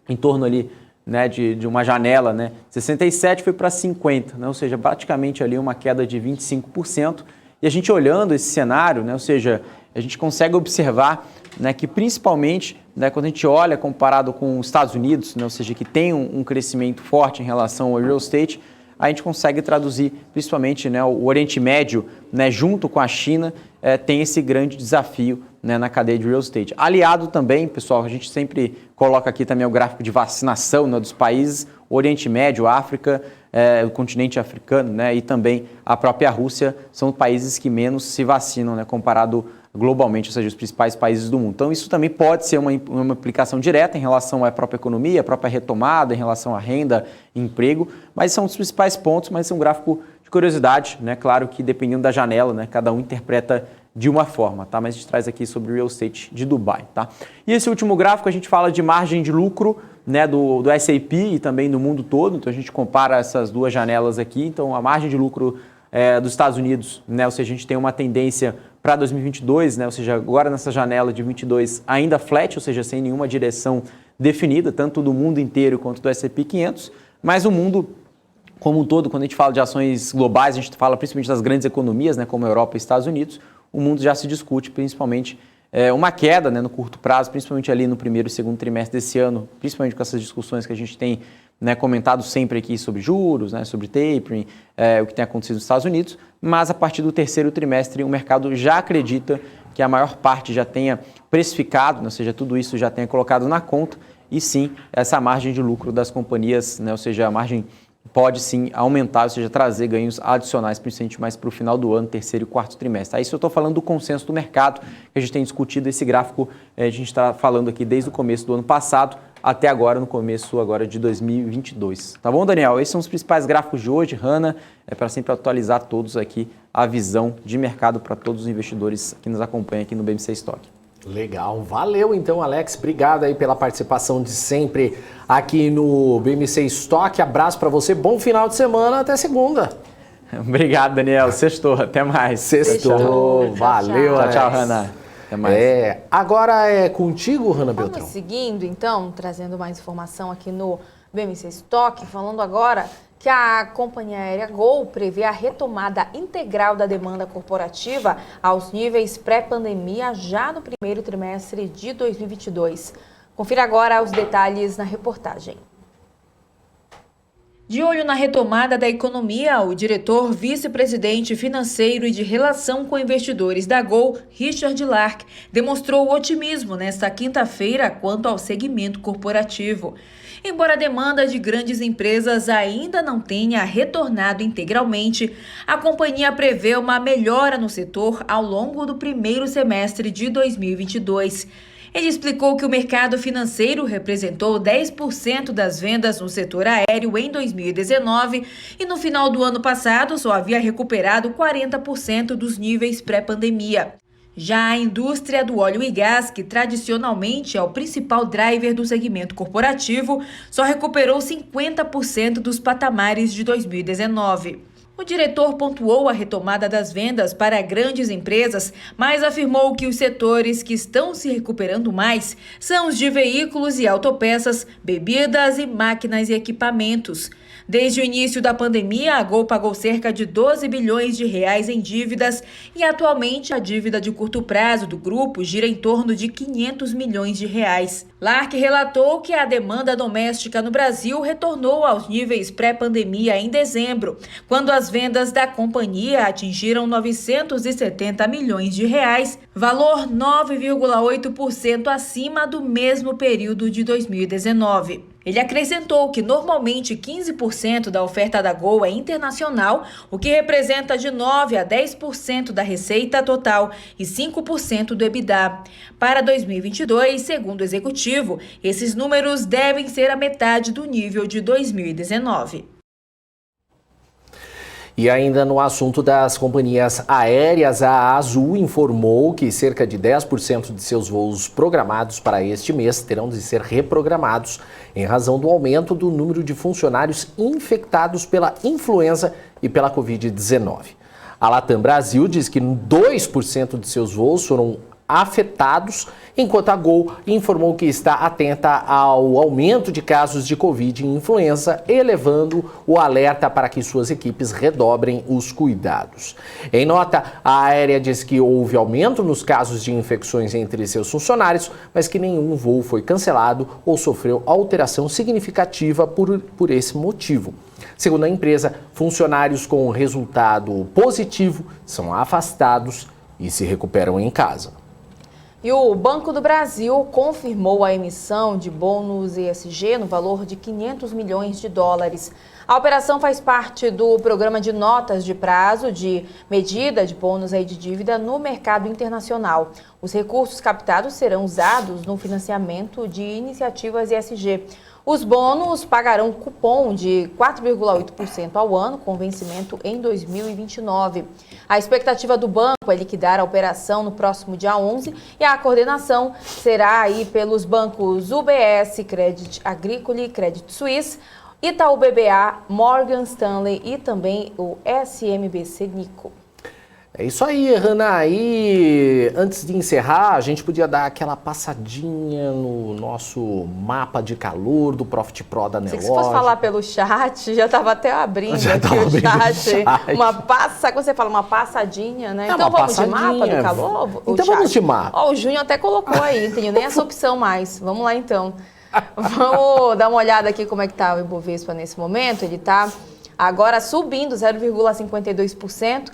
em torno ali, né, de uma janela, né, 67 foi para 50, né, ou seja, praticamente ali uma queda de 25%. E a gente olhando esse cenário, né, ou seja, a gente consegue observar, né, que principalmente, né, quando a gente olha comparado com os Estados Unidos, né, ou seja, que tem um crescimento forte em relação ao real estate, a gente consegue traduzir principalmente, né, o Oriente Médio, né, junto com a China, tem esse grande desafio, né, na cadeia de real estate. Aliado também, pessoal, a gente sempre coloca aqui também o gráfico de vacinação, né, dos países, Oriente Médio, África, o continente africano, né, e também a própria Rússia, são países que menos se vacinam, né, comparado globalmente, ou seja, os principais países do mundo. Então isso também pode ser uma implicação direta em relação à própria economia, à própria retomada, em relação à renda e emprego, mas são os principais pontos, mas é um gráfico de curiosidade, né? Claro que dependendo da janela, né, cada um interpreta de uma forma, tá? Mas a gente traz aqui sobre o real estate de Dubai, tá? E esse último gráfico a gente fala de margem de lucro, né, do S&P e também do mundo todo, então a gente compara essas duas janelas aqui, então a margem de lucro dos Estados Unidos, né, ou seja, a gente tem uma tendência para 2022, né, ou seja, agora nessa janela de 22 ainda flat, ou seja, sem nenhuma direção definida, tanto do mundo inteiro quanto do S&P 500, mas o mundo como um todo, quando a gente fala de ações globais, a gente fala principalmente das grandes economias, né, como a Europa e Estados Unidos, o mundo já se discute principalmente uma queda, né, no curto prazo, principalmente ali no primeiro e segundo trimestre desse ano, principalmente com essas discussões que a gente tem, né, comentado sempre aqui sobre juros, né, sobre tapering, o que tem acontecido nos Estados Unidos, mas a partir do terceiro trimestre o mercado já acredita que a maior parte já tenha precificado, né, ou seja, tudo isso já tenha colocado na conta e sim, essa margem de lucro das companhias, né, ou seja, a margem pode sim aumentar, ou seja, trazer ganhos adicionais, principalmente mais para o final do ano, terceiro e quarto trimestre. Aí isso eu estou falando do consenso do mercado, que a gente tem discutido esse gráfico, a gente está falando aqui desde o começo do ano passado, até agora, no começo agora de 2022. Tá bom, Daniel? Esses são os principais gráficos de hoje, Hanna, para sempre atualizar todos aqui a visão de mercado para todos os investidores que nos acompanham aqui no BMC Stock. Legal, valeu então, Alex, obrigado aí pela participação de sempre aqui no BMC Stock, abraço para você, bom final de semana, até segunda. Obrigado, Daniel, sextou, até mais. Sextou, valeu, tchau, tchau, Hanna. Até mais. Agora é contigo, Hanna Beltrão. Vamos seguindo, então, trazendo mais informação aqui no BMC Stock, falando agora que a companhia aérea Gol prevê a retomada integral da demanda corporativa aos níveis pré-pandemia já no primeiro trimestre de 2022. Confira agora os detalhes na reportagem. De olho na retomada da economia, o diretor vice-presidente financeiro e de relação com investidores da Gol, Richard Lark, demonstrou otimismo nesta quinta-feira quanto ao segmento corporativo. Embora a demanda de grandes empresas ainda não tenha retornado integralmente, a companhia prevê uma melhora no setor ao longo do primeiro semestre de 2022. Ele explicou que o mercado financeiro representou 10% das vendas no setor aéreo em 2019 e no final do ano passado só havia recuperado 40% dos níveis pré-pandemia. Já a indústria do óleo e gás, que tradicionalmente é o principal driver do segmento corporativo, só recuperou 50% dos patamares de 2019. O diretor pontuou a retomada das vendas para grandes empresas, mas afirmou que os setores que estão se recuperando mais são os de veículos e autopeças, bebidas e máquinas e equipamentos. Desde o início da pandemia, a Gol pagou cerca de 12 bilhões de reais em dívidas e atualmente a dívida de curto prazo do grupo gira em torno de 500 milhões de reais. Lark relatou que a demanda doméstica no Brasil retornou aos níveis pré-pandemia em dezembro, quando as vendas da companhia atingiram 970 milhões de reais, valor 9,8% acima do mesmo período de 2019. Ele acrescentou que normalmente 15% da oferta da Gol é internacional, o que representa de 9% a 10% da receita total e 5% do EBITDA. Para 2022, segundo o executivo, esses números devem ser a metade do nível de 2019. E ainda no assunto das companhias aéreas, a Azul informou que cerca de 10% de seus voos programados para este mês terão de ser reprogramados em razão do aumento do número de funcionários infectados pela influenza e pela Covid-19. A Latam Brasil diz que 2% de seus voos foram afetados, enquanto a Gol informou que está atenta ao aumento de casos de Covid e influenza, elevando o alerta para que suas equipes redobrem os cuidados. Em nota, a aérea diz que houve aumento nos casos de infecções entre seus funcionários, mas que nenhum voo foi cancelado ou sofreu alteração significativa por esse motivo. Segundo a empresa, funcionários com resultado positivo são afastados e se recuperam em casa. E o Banco do Brasil confirmou a emissão de bônus ESG no valor de 500 milhões de dólares. A operação faz parte do programa de notas de prazo de medida de bônus de dívida no mercado internacional. Os recursos captados serão usados no financiamento de iniciativas ESG. Os bônus pagarão cupom de 4,8% ao ano, com vencimento em 2029. A expectativa do banco é liquidar a operação no próximo dia 11 e a coordenação será aí pelos bancos UBS, Credit Agricole, Credit Suisse, Itaú BBA, Morgan Stanley e também o SMBC Nikko. É isso aí, Hanna. E antes de encerrar, a gente podia dar aquela passadinha no nosso mapa de calor do Profit Pro da Nelogia. Se fosse falar pelo chat, já estava até abrindo aqui o chat. Quando você fala uma passadinha, né? Então vamos de mapa do calor? Então vamos de mapa. Ó, o Júnior até colocou aí, não tenho nem essa opção mais. Vamos lá então. Vamos dar uma olhada aqui como é que está o Ibovespa nesse momento. Ele está agora subindo 0,52%.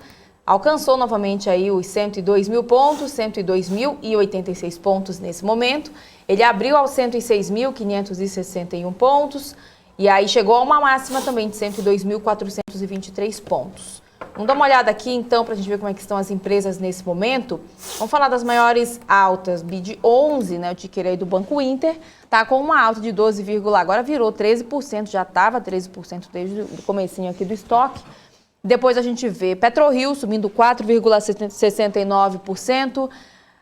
Alcançou novamente aí os 102 mil pontos, 102.086 pontos nesse momento. Ele abriu aos 106.561 pontos e aí chegou a uma máxima também de 102.423 pontos. Vamos dar uma olhada aqui então para a gente ver como é que estão as empresas nesse momento. Vamos falar das maiores altas. BID 11, né, o ticker aí do Banco Inter, tá com uma alta de 12, agora virou 13%, já estava 13% desde o comecinho aqui do estoque. Depois a gente vê PetroRio subindo 4,69%.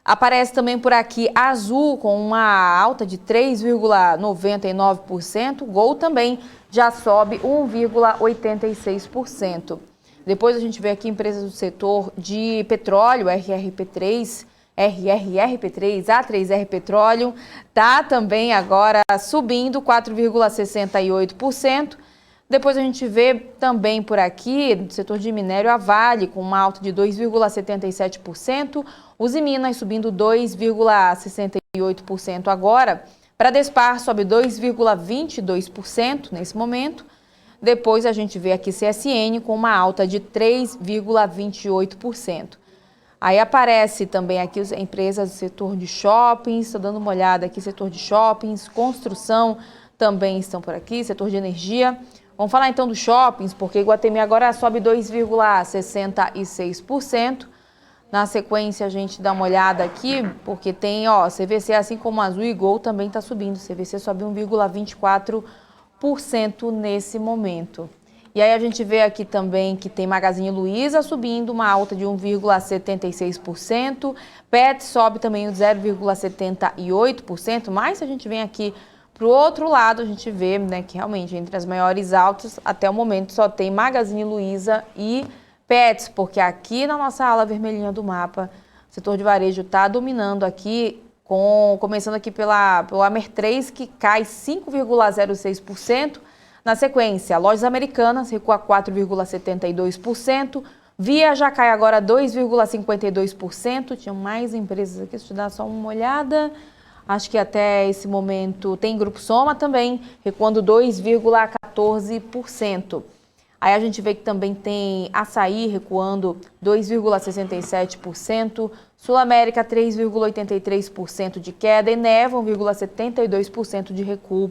Aparece também por aqui Azul com uma alta de 3,99%. Gol também já sobe 1,86%. Depois a gente vê aqui empresas do setor de petróleo, RRP3, A3R Petróleo, tá também agora subindo 4,68%. Depois a gente vê também por aqui, do setor de minério, a Vale com uma alta de 2,77%, Uzi Minas subindo 2,68% agora, Bradespar sobe 2,22% nesse momento. Depois a gente vê aqui CSN com uma alta de 3,28%. Aí aparece também aqui as empresas do setor de shoppings, estou dando uma olhada aqui, setor de shoppings, construção também estão por aqui, setor de energia. Vamos falar então dos shoppings, porque Iguatemi agora sobe 2,66%. Na sequência, a gente dá uma olhada aqui, porque tem, ó, CVC, assim como Azul e Gol, também está subindo. CVC sobe 1,24% nesse momento. E aí a gente vê aqui também que tem Magazine Luiza subindo, uma alta de 1,76%. Pet sobe também 0,78%. Mas se a gente vem aqui para o outro lado, a gente vê, né, que realmente entre as maiores altas, até o momento só tem Magazine Luiza e Pets, porque aqui na nossa ala vermelhinha do mapa, o setor de varejo está dominando aqui, começando aqui pelo Amer 3, que cai 5,06%. Na sequência, Lojas Americanas recua 4,72%. Via já cai agora 2,52%. Tinham mais empresas aqui, deixa eu dar só uma olhada. Acho que até esse momento tem Grupo Soma também, recuando 2,14%. Aí a gente vê que também tem Açaí recuando 2,67%, Sul América 3,83% de queda e Neva 1,72% de recuo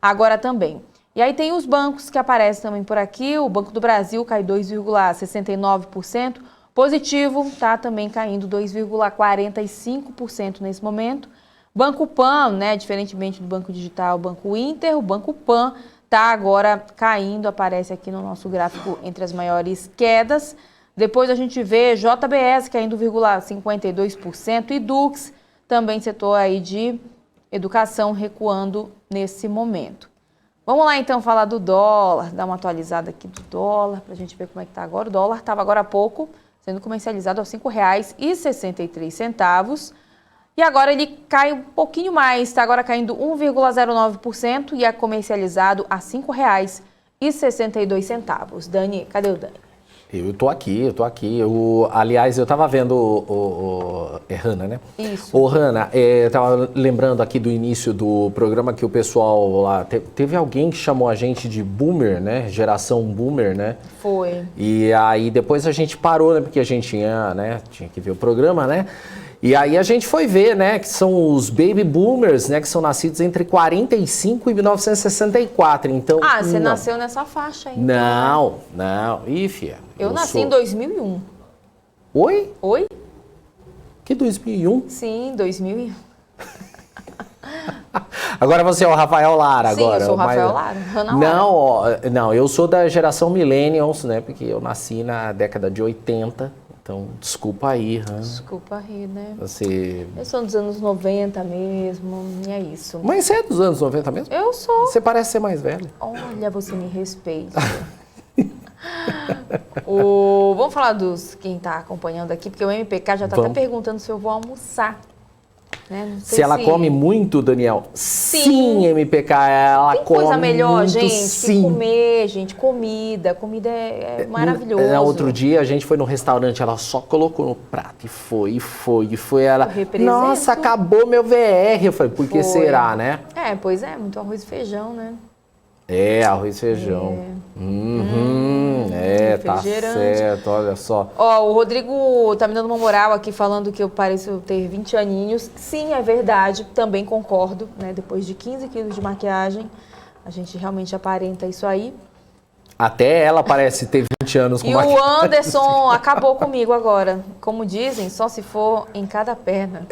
agora também. E aí tem os bancos que aparecem também por aqui, o Banco do Brasil cai 2,69%, Positivo está também caindo 2,45% nesse momento. Banco Pan, né, diferentemente do Banco Digital, o Banco Inter, o Banco Pan está agora caindo, aparece aqui no nosso gráfico entre as maiores quedas. Depois a gente vê JBS caindo 0,52% e Dux, também setor aí de educação, recuando nesse momento. Vamos lá então falar do dólar, dar uma atualizada aqui do dólar, para a gente ver como é que está agora. O dólar estava agora há pouco sendo comercializado aos R$ 5,63. E agora ele cai um pouquinho mais, está agora caindo 1,09% e é comercializado a R$ 5,62. Dani, cadê o Dani? Eu tô aqui. Aliás, eu tava vendo é Hanna, né? Isso. Ô, Hanna, eu tava lembrando aqui do início do programa que o pessoal lá... Teve alguém que chamou a gente de boomer, né? Geração boomer, né? Foi. E aí depois a gente parou, né? Porque a gente tinha que ver o programa, né? E aí a gente foi ver, né, que são os baby boomers, né, que são nascidos entre 45 e 1964, então... Ah, você nasceu nessa faixa aí. Não. Ih, filha. Eu nasci em 2001. Oi? Oi? Que 2001? Sim, 2001. Agora você é o Rafael Lara, Sim, agora. eu sou o Rafael Lara. Não, eu sou da geração Millennials, né, porque eu nasci na década de 80. Então, desculpa aí, Hanna. Desculpa aí, né? Você... Eu sou dos anos 90 mesmo, e é isso. Mas você é dos anos 90 mesmo? Eu sou. Você parece ser mais velha. Olha, você me respeita. Vamos falar dos quem está acompanhando aqui, porque o MPK já está até perguntando se eu vou almoçar. Né? Não sei se ela come muito, Daniel? Sim, MPK, ela tem come coisa melhor, muito, gente, sim. que comer, gente. Comida é maravilhoso. Outro dia a gente foi no restaurante, ela só colocou no prato e foi. Ela, nossa, acabou meu VR. Eu falei, por que será, né? Pois é, muito arroz e feijão, né? Arroz e feijão. Tá certo, olha só. Ó, o Rodrigo tá me dando uma moral aqui falando que eu pareço ter 20 aninhos. Sim, é verdade, também concordo, né? Depois de 15 quilos de maquiagem, a gente realmente aparenta isso aí. Até ela parece ter 20 anos com maquiagem. E o Anderson acabou comigo agora. Como dizem, só se for em cada perna.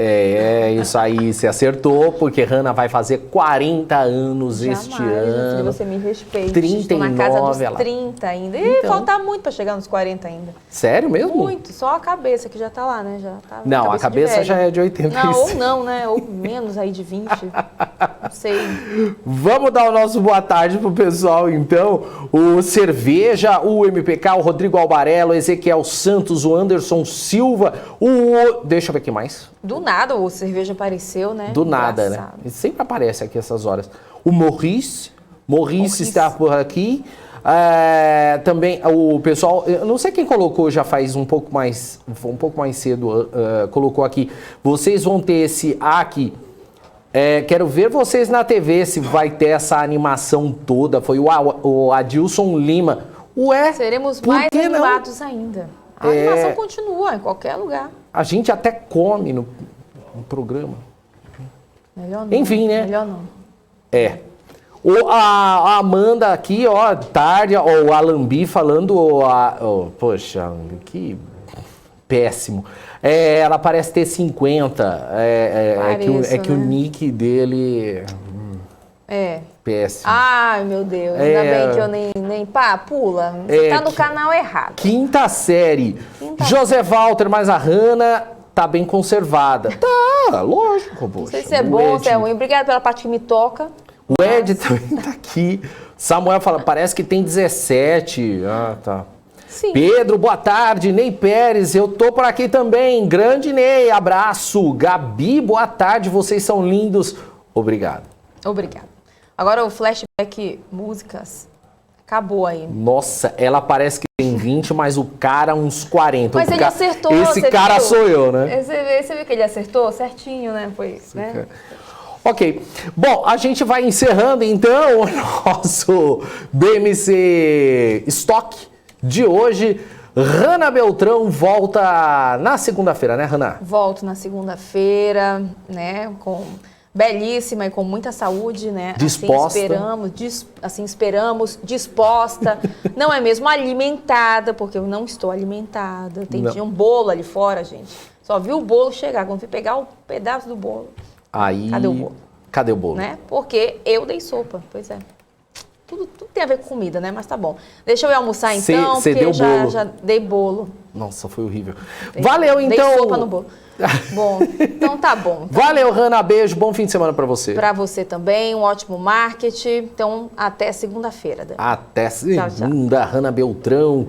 Isso aí, você acertou, porque Hanna vai fazer 40 anos este ano. Filho, você me respeita. 39, estou na casa dos 30 ainda. E falta muito para chegar nos 40 ainda. Sério mesmo? Muito, só a cabeça que já tá lá, né? Já tá. Não, a cabeça já é de 86. Não, ou não, né? Ou menos aí de 20. Não sei. Vamos dar o nosso boa tarde pro pessoal, então. O Cerveja, o MPK, o Rodrigo Albarello, o Ezequiel Santos, o Anderson Silva, deixa eu ver aqui mais. Do nada o Cerveja apareceu, né? Do nada, né? Ele sempre aparece aqui essas horas. O Maurice está por aqui. Também o pessoal, eu não sei quem colocou já faz um pouco mais cedo, colocou aqui. Vocês vão ter esse aqui. Quero ver vocês na TV se vai ter essa animação toda. Foi o Adilson Lima. Seremos mais animados ainda. A animação continua em qualquer lugar. A gente até come no programa. Melhor não. Enfim, né? Melhor não. A Amanda aqui, ó, tarde, o Alambi falando, poxa, que péssimo. Ela parece ter 50. É que o nick dele... Péssimo. Ai, meu Deus. Ainda bem que eu nem... Pá, pula. Você tá no canal errado. Quinta série. José Walter, mas a Hannah tá bem conservada. Tá, lógico, poxa. Não sei se é bom ou se é ruim. Obrigada pela parte que me toca. O Ed também tá aqui. Samuel fala, parece que tem 17. Ah, tá. Sim. Pedro, boa tarde. Ney Pérez, eu tô por aqui também. Grande Ney, abraço. Gabi, boa tarde. Vocês são lindos. Obrigado. Obrigada. Agora o flashback músicas acabou aí. Nossa, ela parece que tem 20, mas o cara uns 40. Mas ele acertou. Esse cara viu? sou eu, né? Você viu que ele acertou? Certinho, né? Foi, né? Ok. Bom, a gente vai encerrando então o nosso BMC Stock de hoje. Hannah Beltrão volta na segunda-feira, né, Hannah? Volto na segunda-feira, né? Belíssima e com muita saúde, né? Disposta. Assim esperamos, disposta. Não é mesmo alimentada, porque eu não estou alimentada. Tinha um bolo ali fora, gente. Só vi o bolo chegar. Quando fui pegar o pedaço do bolo. Aí... Cadê o bolo? Cadê o bolo? Né? Porque eu dei sopa, pois é. Tudo tem a ver com comida, né? Mas tá bom. Deixa eu ir almoçar então, Cê porque deu bolo. já dei bolo. Nossa, foi horrível. Valeu, então. Dei sopa no bolo. Bom, então tá bom. Valeu, Hannah. Beijo. Bom fim de semana pra você. Pra você também, um ótimo marketing. Então, até segunda-feira, Dani. Até segunda, Hannah Beltrão.